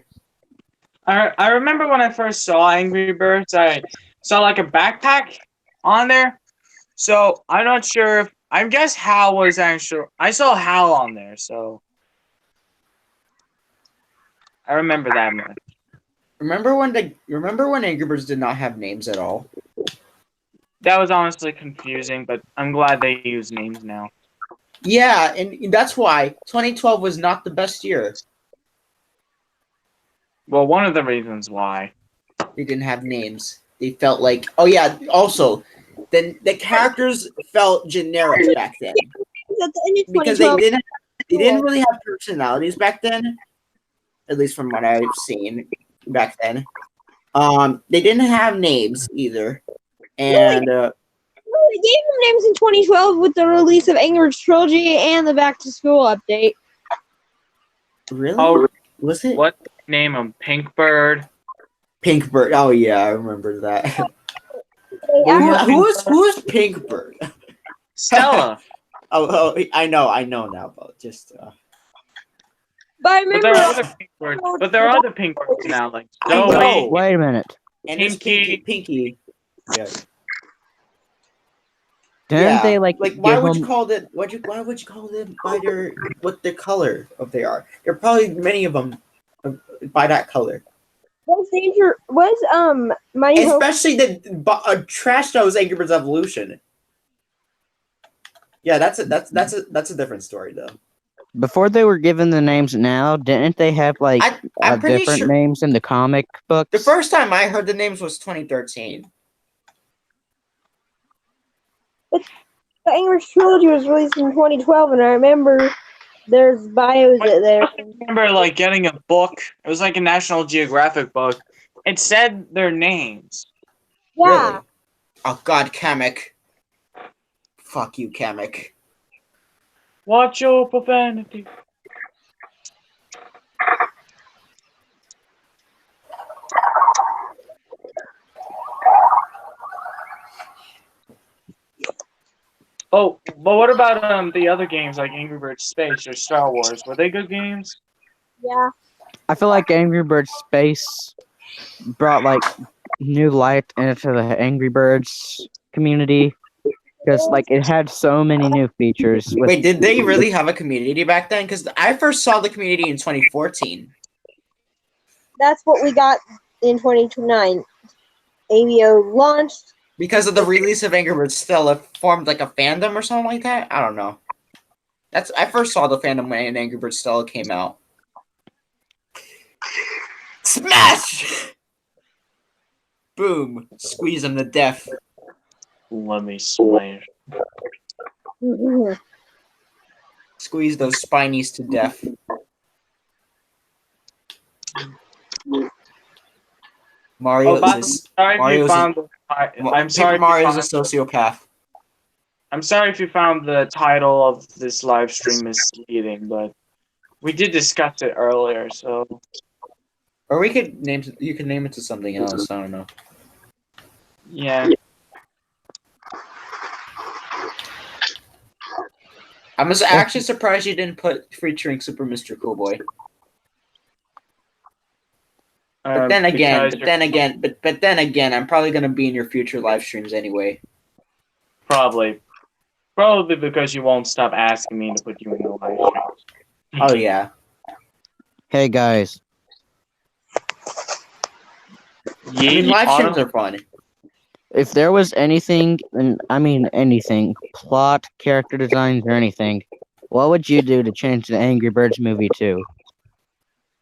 I remember when I first saw Angry Birds, I saw like a backpack on there. So I'm not sure if I guess Hal was actually I saw Hal on there, so I remember that much. Remember when Angry Birds did not have names at all? That was honestly confusing, but I'm glad they use names now. Yeah, and that's why 2012 was not the best year. Well, one of the reasons why. They didn't have names. They felt like, oh yeah, also then the characters felt generic back then At the end of because 2012. they didn't really have personalities back then, at least from what I've seen back then. They didn't have names either, and Well, they gave them names in 2012 with the release of Angry Birds Trilogy and the Back to School update. really, Oh, was it what name him? Pinkbird. Pinkbird? Oh yeah, I remember that. They Who's Pinkbird? Stella. Oh, I know now, but just But I But there remember are other Pinkbirds. But there are other Pinkbirds now, like I know. Zoe. Wait a minute. and it's Pinky. Pinky. Yeah. Didn't they like why give would you them? call them why would you call them by what the color of they are? There are probably many of them by that color. Mighty Hope. Especially the trash nose Angry Birds Evolution. Yeah, that's a different story though. Before they were given the names now, didn't they have like I'm pretty different sure names in the comic books? the first time I heard the names was 2013. The Angry Birds Trilogy was released in 2012, and I remember there's bios there. I remember like getting a book. It was like a National Geographic book. It said their names. Yeah. Really? Oh God, Kamek. Fuck you, Kamek. Watch your profanity. Oh, but what about the other games like Angry Birds Space or Star Wars? Were they good games? Yeah. I feel like Angry Birds Space brought like new light into the Angry Birds community because like it had so many new features. With Wait, did they really have a community back then? Because I first saw the community in 2014. That's what we got in 2009. AVO launched. Because of the release of Angry Birds Stella formed like a fandom or something like that? I don't know. I first saw the fandom when Angry Birds Stella came out. Smash! Boom. Squeeze them to death. Let me smash. Squeeze those spinies to death. Mario Oh, by the way, is sorry if you Mario's found I'm sorry Paper if you Mario's a found sociopath. I'm sorry if you found the title of this live stream misleading, but we did discuss it earlier, so Or we could you could name it to something else. I don't know. yeah. I'm actually surprised you didn't put featuring Super Mr. Coolboy. But then again, I'm probably gonna be in your future live streams anyway. Probably because you won't stop asking me to put you in the live stream. Oh yeah. Hey guys, I mean, live streams are fun. if there was anything, and I mean anything, plot, character designs, or anything, what would you do to change the Angry Birds movie to?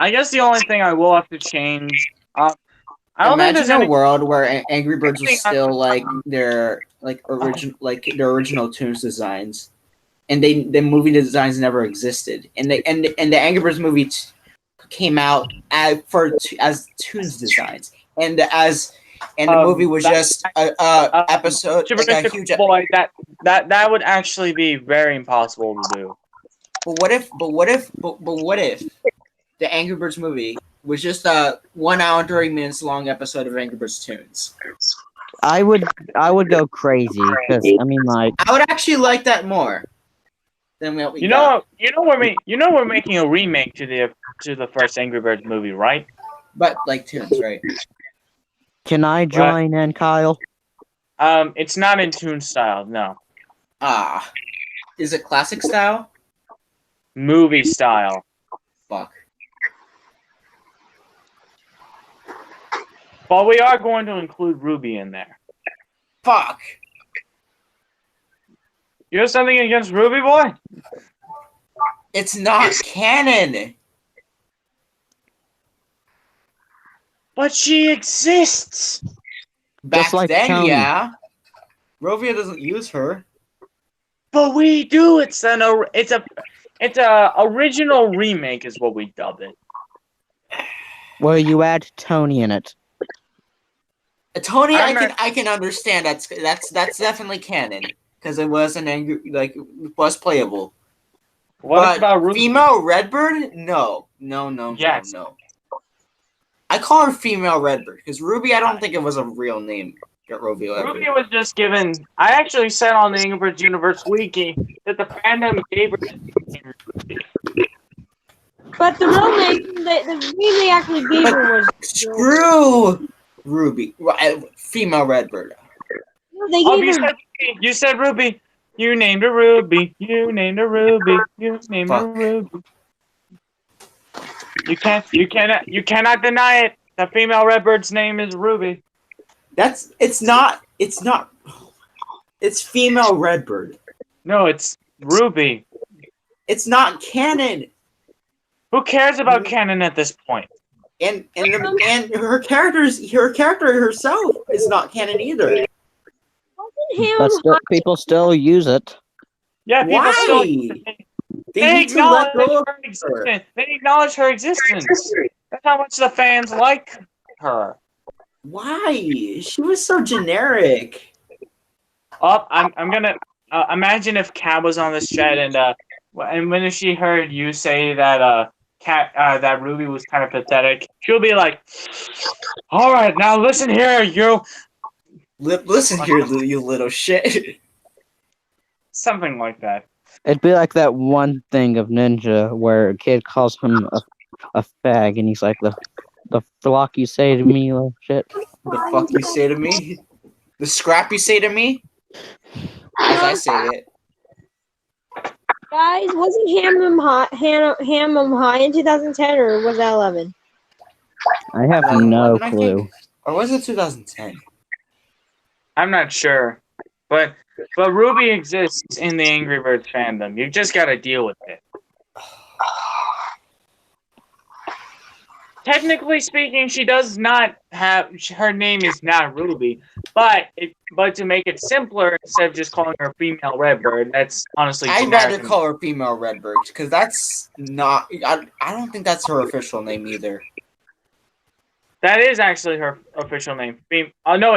I guess the only thing I will have to change. I don't think there's Imagine a any. world where Angry Birds was Anything still like their original Toons designs, and the movie designs never existed, and the Angry Birds movie came out as Toons designs, and the movie was just a episode, Super like a Mr. huge. Boy, that would actually be very impossible to do. But what if the Angry Birds movie was just a 1 hour and 30 minutes long episode of Angry Birds Toons? I would go crazy because I mean, like, I would actually like that more than what we got. We're making a remake to the first Angry Birds movie, right? But like Toons, right? can I join in, Kyle? It's not in Toon style, no. Is it classic style? Movie style. Fuck. But we are going to include Ruby in there. Fuck. You have something against Ruby Boy? It's not canon. But she exists. Back Just like then, Tony. yeah. Rovia doesn't use her. But we do. It's a original remake, is what we dub it. Well, you add Tony in it. Tony, I can understand. That's definitely canon because it was an angry, like, it was playable. What about Ruby? Female Redbird? No. Yes. No. I call her Female Redbird because Ruby, I don't think it was a real name. Ruby was just given. I actually said on the Angry Birds Universe Wiki that the fandom gave her. But the real name, the name they actually gave her was. Screw Ruby. Female Redbird. No, they gave her. You said Ruby. You named her Ruby. You named her Ruby. You named her Ruby. You cannot deny it. The female Redbird's name is Ruby. It's not. It's Female Redbird. No, it's Ruby. It's not canon. Who cares about canon at this point? And her character herself is not canon either. But still, people still use it. Yeah, people Why? still. They acknowledge her her existence. They acknowledge her existence. That's how much the fans like her. Why? She was so generic. Oh, I'm gonna imagine if Kat was on this chat and when she heard you say that that Ruby was kind of pathetic, she'll be like, "All right, now listen here, you." Listen here, you little shit. Something like that. It'd be like that one thing of Ninja where a kid calls him a fag, and he's like, the flock you say to me, little shit. The fuck you say to me? The scrap you say to me? As I say it. Guys, wasn't Hammam High in 2010 or was that 11? I have no clue. Or was it 2010? I'm not sure, but Ruby exists in the Angry Birds fandom. You just got to deal with it. technically speaking, she does not have her name is not Ruby, but to make it simpler, instead of just calling her female Redbird, that's honestly I'd generic. rather call her female Redbird because that's not. I don't think that's her official name either. That is actually her official name. Oh no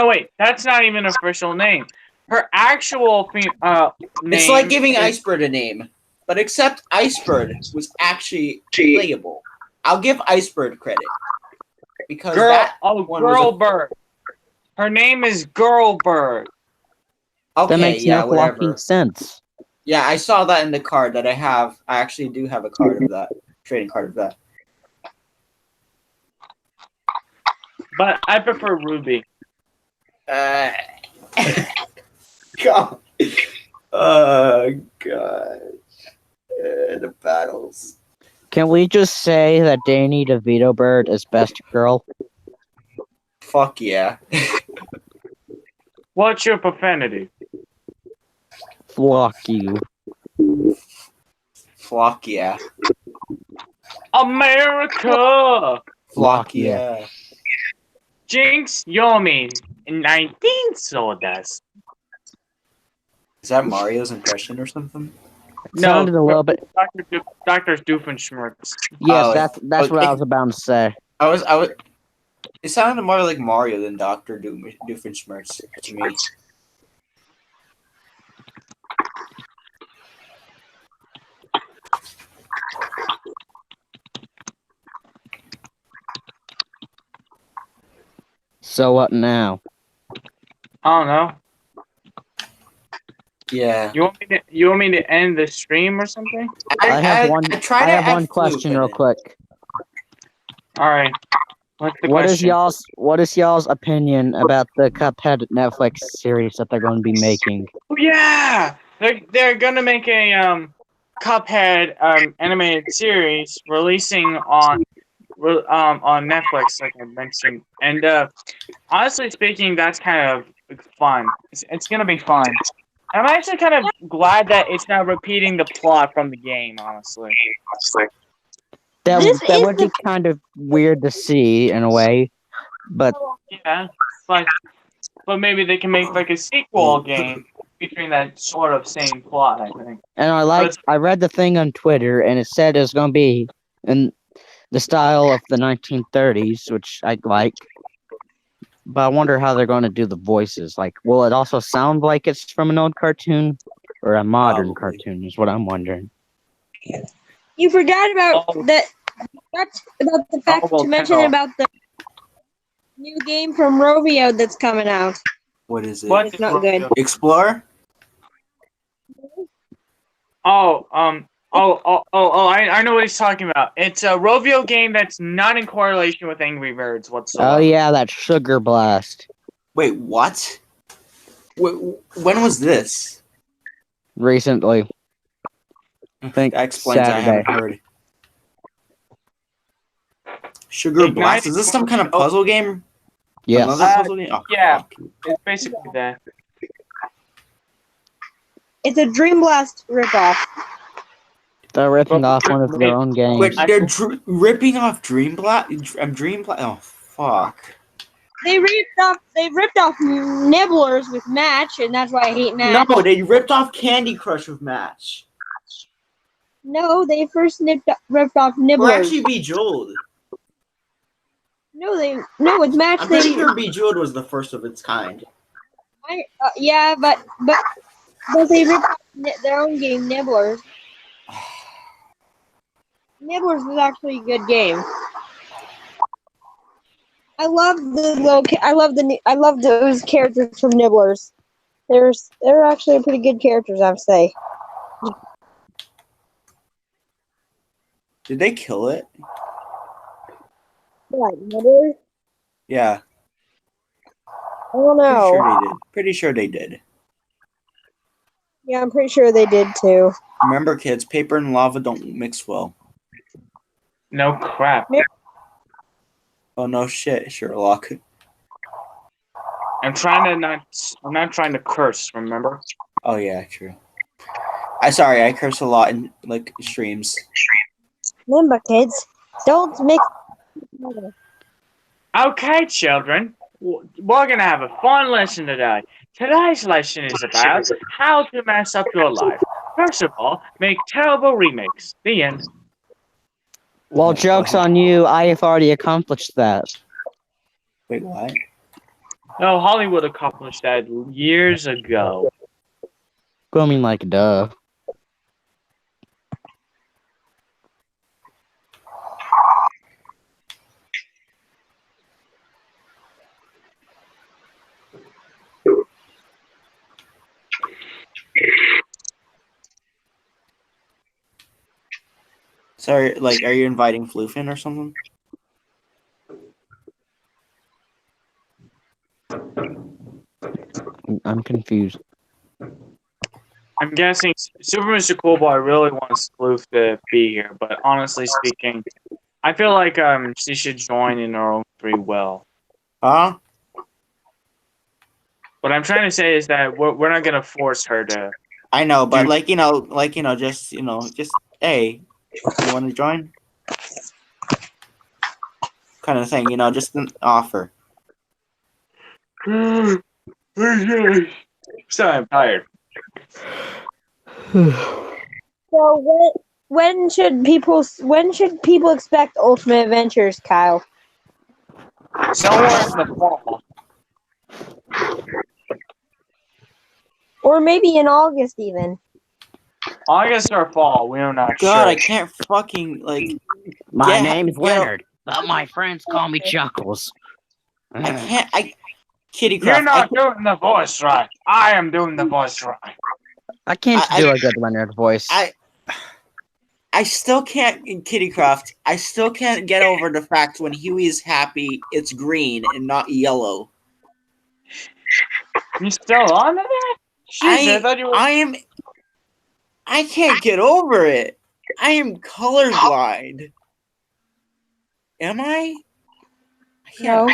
wait, that's not even her official name. Her actual name. It's like giving is, Icebird a name, but except Icebird was actually playable. I'll give Icebird credit because that one Girl was Bird. Her name is Girl Bird. okay. That makes Yeah, no whatever. fucking sense. Yeah, I saw that in the card that I have. I actually do have a card of that trading card of that. But I prefer Ruby. God. Oh God. The battles. Can we just say that Danny DeVito Bird is best girl? Fuck yeah. What's your profanity? Fuck you. Fuck yeah. America! Fuck yeah. Jinx Yomi 19 sodas. Is that Mario's impression or something? It sounded a little bit. Dr. Doofenshmirtz. Yes, Oh, that's what I was about to say. I was. It sounded more like Mario than Dr. Doofenshmirtz to me. So what now? I don't know. Yeah. You want me to end the stream or something? I have one add question Floop real in it. quick. All right. What's the What question? is y'all's opinion about the Cuphead Netflix series that they're going to be making? Oh, yeah, they're gonna make a Cuphead animated series releasing on Netflix, like I mentioned. And honestly speaking, that's kind of fun. It's gonna be fun. I'm actually kind of glad that it's not repeating the plot from the game. Honestly. That This is would be kind of weird to see in a way, but Yeah, but maybe they can make like a sequel game featuring that sort of same plot. I think. and I read the thing on Twitter and it said it's going to be in the style of the 1930s, which I like. But I wonder how they're going to do the voices. Like, will it also sound like it's from an old cartoon or a modern Probably. cartoon? Is what I'm wondering. You forgot about that. That's about the fact well, to mention tell. about the new game from Rovio that's coming out. What is it? What? It's not good. Explore? I know what he's talking about. It's a Rovio game that's not in correlation with Angry Birds whatsoever. Oh yeah, that Sugar Blast. Wait, what? When was this? Recently. I think That explains I Saturday. haven't heard. Sugar Blast? Is this some kind of puzzle game? Yes. Another puzzle game? Oh, yeah. fuck. It's basically that. It's a Dream Blast ripoff. They're ripping off one of their own games. Wait, they're ripping off Dream Blast? Dream Blast? Oh, fuck. They ripped off Nibblers with Match, and that's why I hate Match. No, they ripped off Candy Crush with Match. No, they first ripped off Or Nibblers. actually Bejeweled. No, with Match I'm pretty sure Bejeweled was the first of its kind. yeah, but they ripped off their own game, Nibblers. Nibblers was actually a good game. I love those characters from Nibblers. They're actually pretty good characters, I would say. Did they kill it? What, Nibblers? Yeah. I don't know. Pretty sure they did. Yeah, I'm pretty sure they did too. Remember, kids, paper and lava don't mix well. No crap. Oh no shit, Sherlock. I'm not trying to curse, remember? Oh yeah, true. I curse a lot in like streams. Remember, kids, don't mix Okay, children, we're gonna have a fun lesson today. Today's lesson is about how to mess up your life. First of all, make terrible remakes. The end. Well, joke's on you. I have already accomplished that. Wait, what? No, Hollywood accomplished that years ago. Well, I mean, like, duh. Sorry, like, are you inviting Floofin or something? I'm confused. I'm guessing Super Mr. Coolboy really wants Floof to be here, but honestly speaking, I feel like she should join in her own free will. Huh? What I'm trying to say is that we're not gonna force her to. I know, but Dude. just hey, you want to join? Kind of thing, just an offer. So I'm tired. So when should people expect Ultimate Adventures, Kyle? Somewhere in the fall. Or maybe in August even. August or fall, we're not God, sure. I can't fucking My Get- name's get a- Leonard, but my friends call me Chuckles. Kitty You're Craft. not doing the voice right. I am doing the voice right. I can't I- do a good Leonard voice. I still can't, Kittycraft. I still can't get over the fact when Huey is happy, it's green and not yellow. You still on to that? Jeez, I thought you were. I can't get over it. I am colorblind. Am I? No.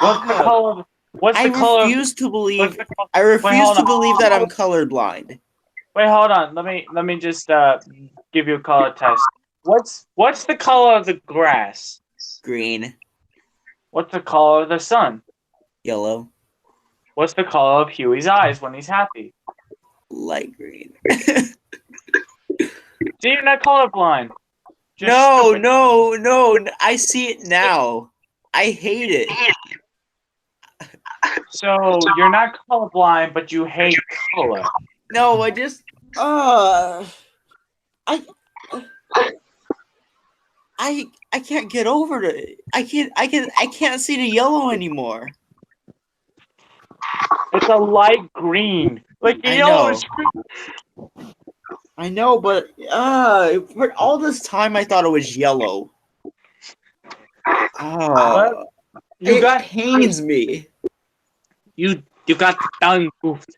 What's the color? What's the color? I refuse to believe. I Wait, refuse hold to on. believe that I'm colorblind. Wait, hold on. Let me just give you a color test. What's the color of the grass? Green, What's the color of the sun? yellow, What's the color of Huey's eyes when he's happy? light green. See, you're not colorblind. Just No, stupid. no. I see it now. I hate it. So you're not colorblind, but you hate color. No, I just I can't get over it. I can't see the yellow anymore. It's a light green. Like the I yellow know. is green. I know, but for all this time I thought it was yellow. Well, you It got pains me. you got the tongue goofed.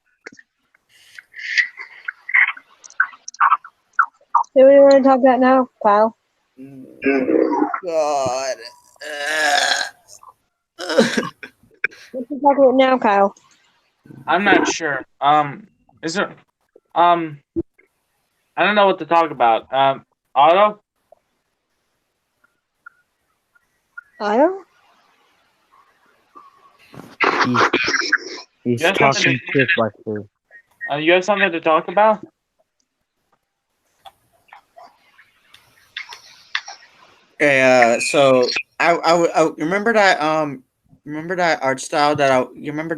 So what do you want to talk about now, Kyle? God. What you talk about now, Kyle? I'm not sure. Is there I don't know what to talk about. Otto? Otto? He's You have talking something shit like this. You have something to talk about? So I remember that art style that remember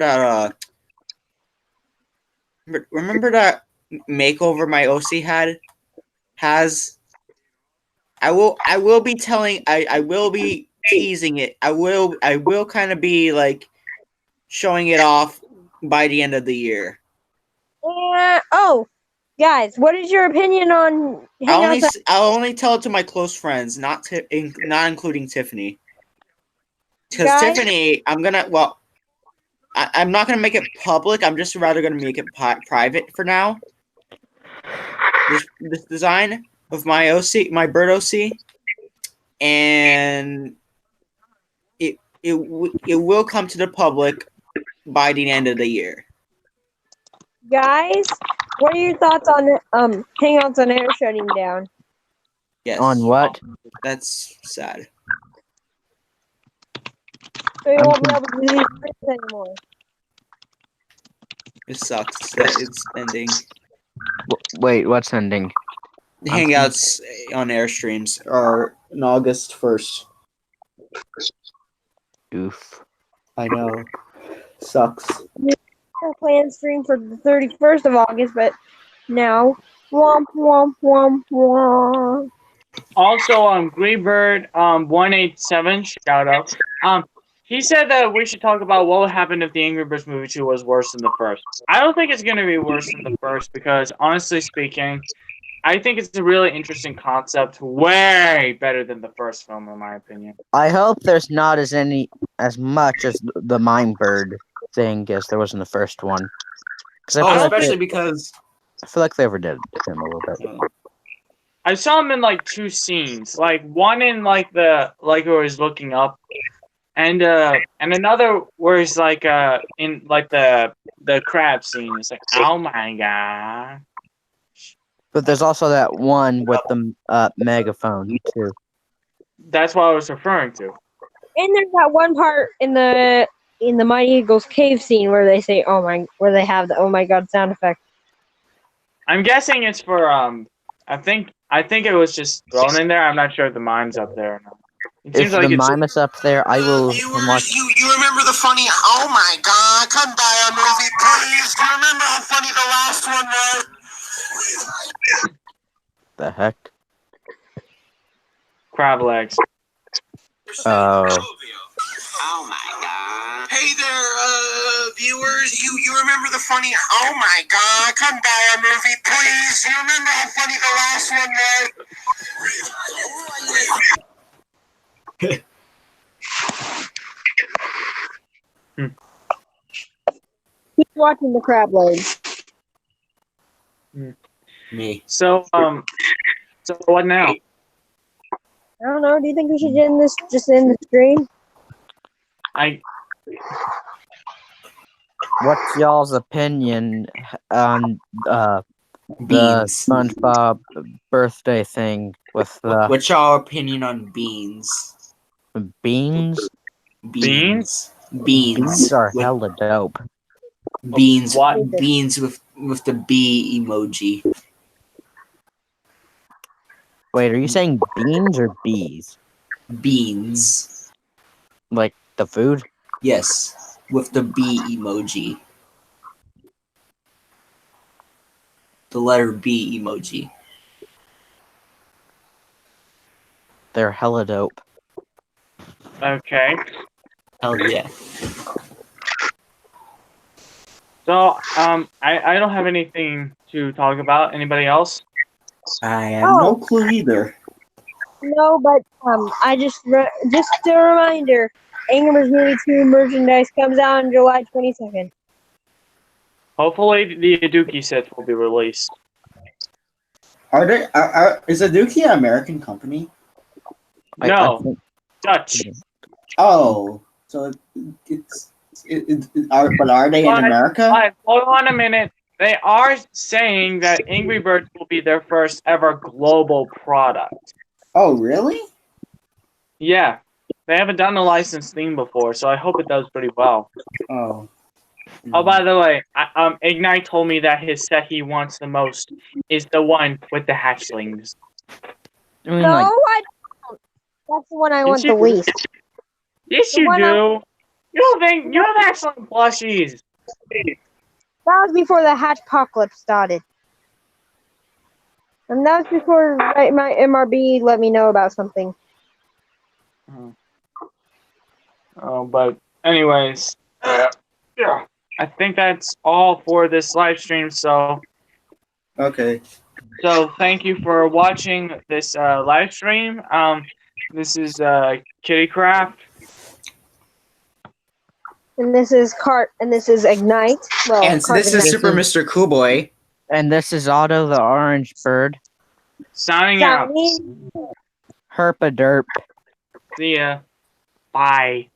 that makeover my OC has. I will be telling I will be teasing it. I will kind of be like showing it off by the end of the year. Oh, guys, what is your opinion on Hangouts? I'll only tell it to my close friends, not including Tiffany. Because Guys? Tiffany, I'm not gonna make it public. I'm just rather gonna make it private for now. This design of my OC, my bird OC, and it will come to the public by the end of the year. Guys, what are your thoughts on Hangouts on Air shutting down? Yes. On what? That's sad. So you I'm won't be able to do these sprints anymore. It sucks that it's ending. Wait, what's ending? The Hangouts on Airstreams are on August 1st. Oof. I know. Sucks. I planned stream for the 31st of August, but now, womp womp womp womp. Also, Greebird 187 shout out. He said that we should talk about what would happen if the Angry Birds movie 2 was worse than the first. I don't think it's gonna be worse than the first because honestly speaking, I think it's a really interesting concept, way better than the first film in my opinion. I hope there's not as much as the Mime Bird thing as there was in the first one. Because Oh, I don't especially think- because I feel like they overdid him a little bit. I saw him in like two scenes, like one in like where he's looking up, and another where he's like in like the crab scene. It's like, oh my god. But there's also that one with the megaphone too. That's what I was referring to. And there's that one part in the Mighty Eagles cave scene where they say where they have the oh my god sound effect. I'm guessing it's for I think it was just thrown in there. I'm not sure if the mime's up there or not. It If seems like the it's mime is up there, I will watch. You remember the funny, oh my god, come buy a movie, please. Do you remember how funny the last one was? The heck? crab legs. Oh. Oh my god. Hey there, viewers. You remember the funny, oh my god, come buy a movie, please. Do you remember how funny the last one was? Keep watching the crab legs. me. So what now? I don't know. Do you think we should end the stream? What's y'all's opinion on the Beans. SpongeBob birthday thing with the What's your opinion on beans? beans? Beans? Beans are with, hella dope. beans. What? Beans with the bee emoji. Wait, are you saying beans or bees? Beans. Like the food? Yes, with the bee emoji. The letter B emoji. They're hella dope. Okay. Hell yeah. So I don't have anything to talk about. Anybody else? I have no clue either. No, but I just a reminder. Angry Birds Movie 2 merchandise comes out on July 22nd. Hopefully the Aduki sets will be released. Are they? Is Aduki an American company? I No, think- Dutch. Oh, so but are they in But- America? But hold on a minute. They are saying that Angry Birds will be their first ever global product. Oh, really? Yeah. They haven't done a licensed theme before, so I hope it does pretty well. Oh. Oh, by the way, Ignite told me that his set he wants the most is the one with the hatchlings. I mean, No, like, I don't. That's the one I want you- the least. Yes, The you one do. You don't think you have hatchling plushies? That was before the Hatchpocalypse started. And that was before my MRB let me know about something. Oh, but anyways, yeah, I think that's all for this live stream. So Okay. thank you for watching this live stream. This is Kittycraft. And this is Ignite. Well, And Cart this is Ignite. Super Mr. Coolboy. and this is Otto the Orange Bird. Signing out. Signing. Herpa derp. See ya. Bye.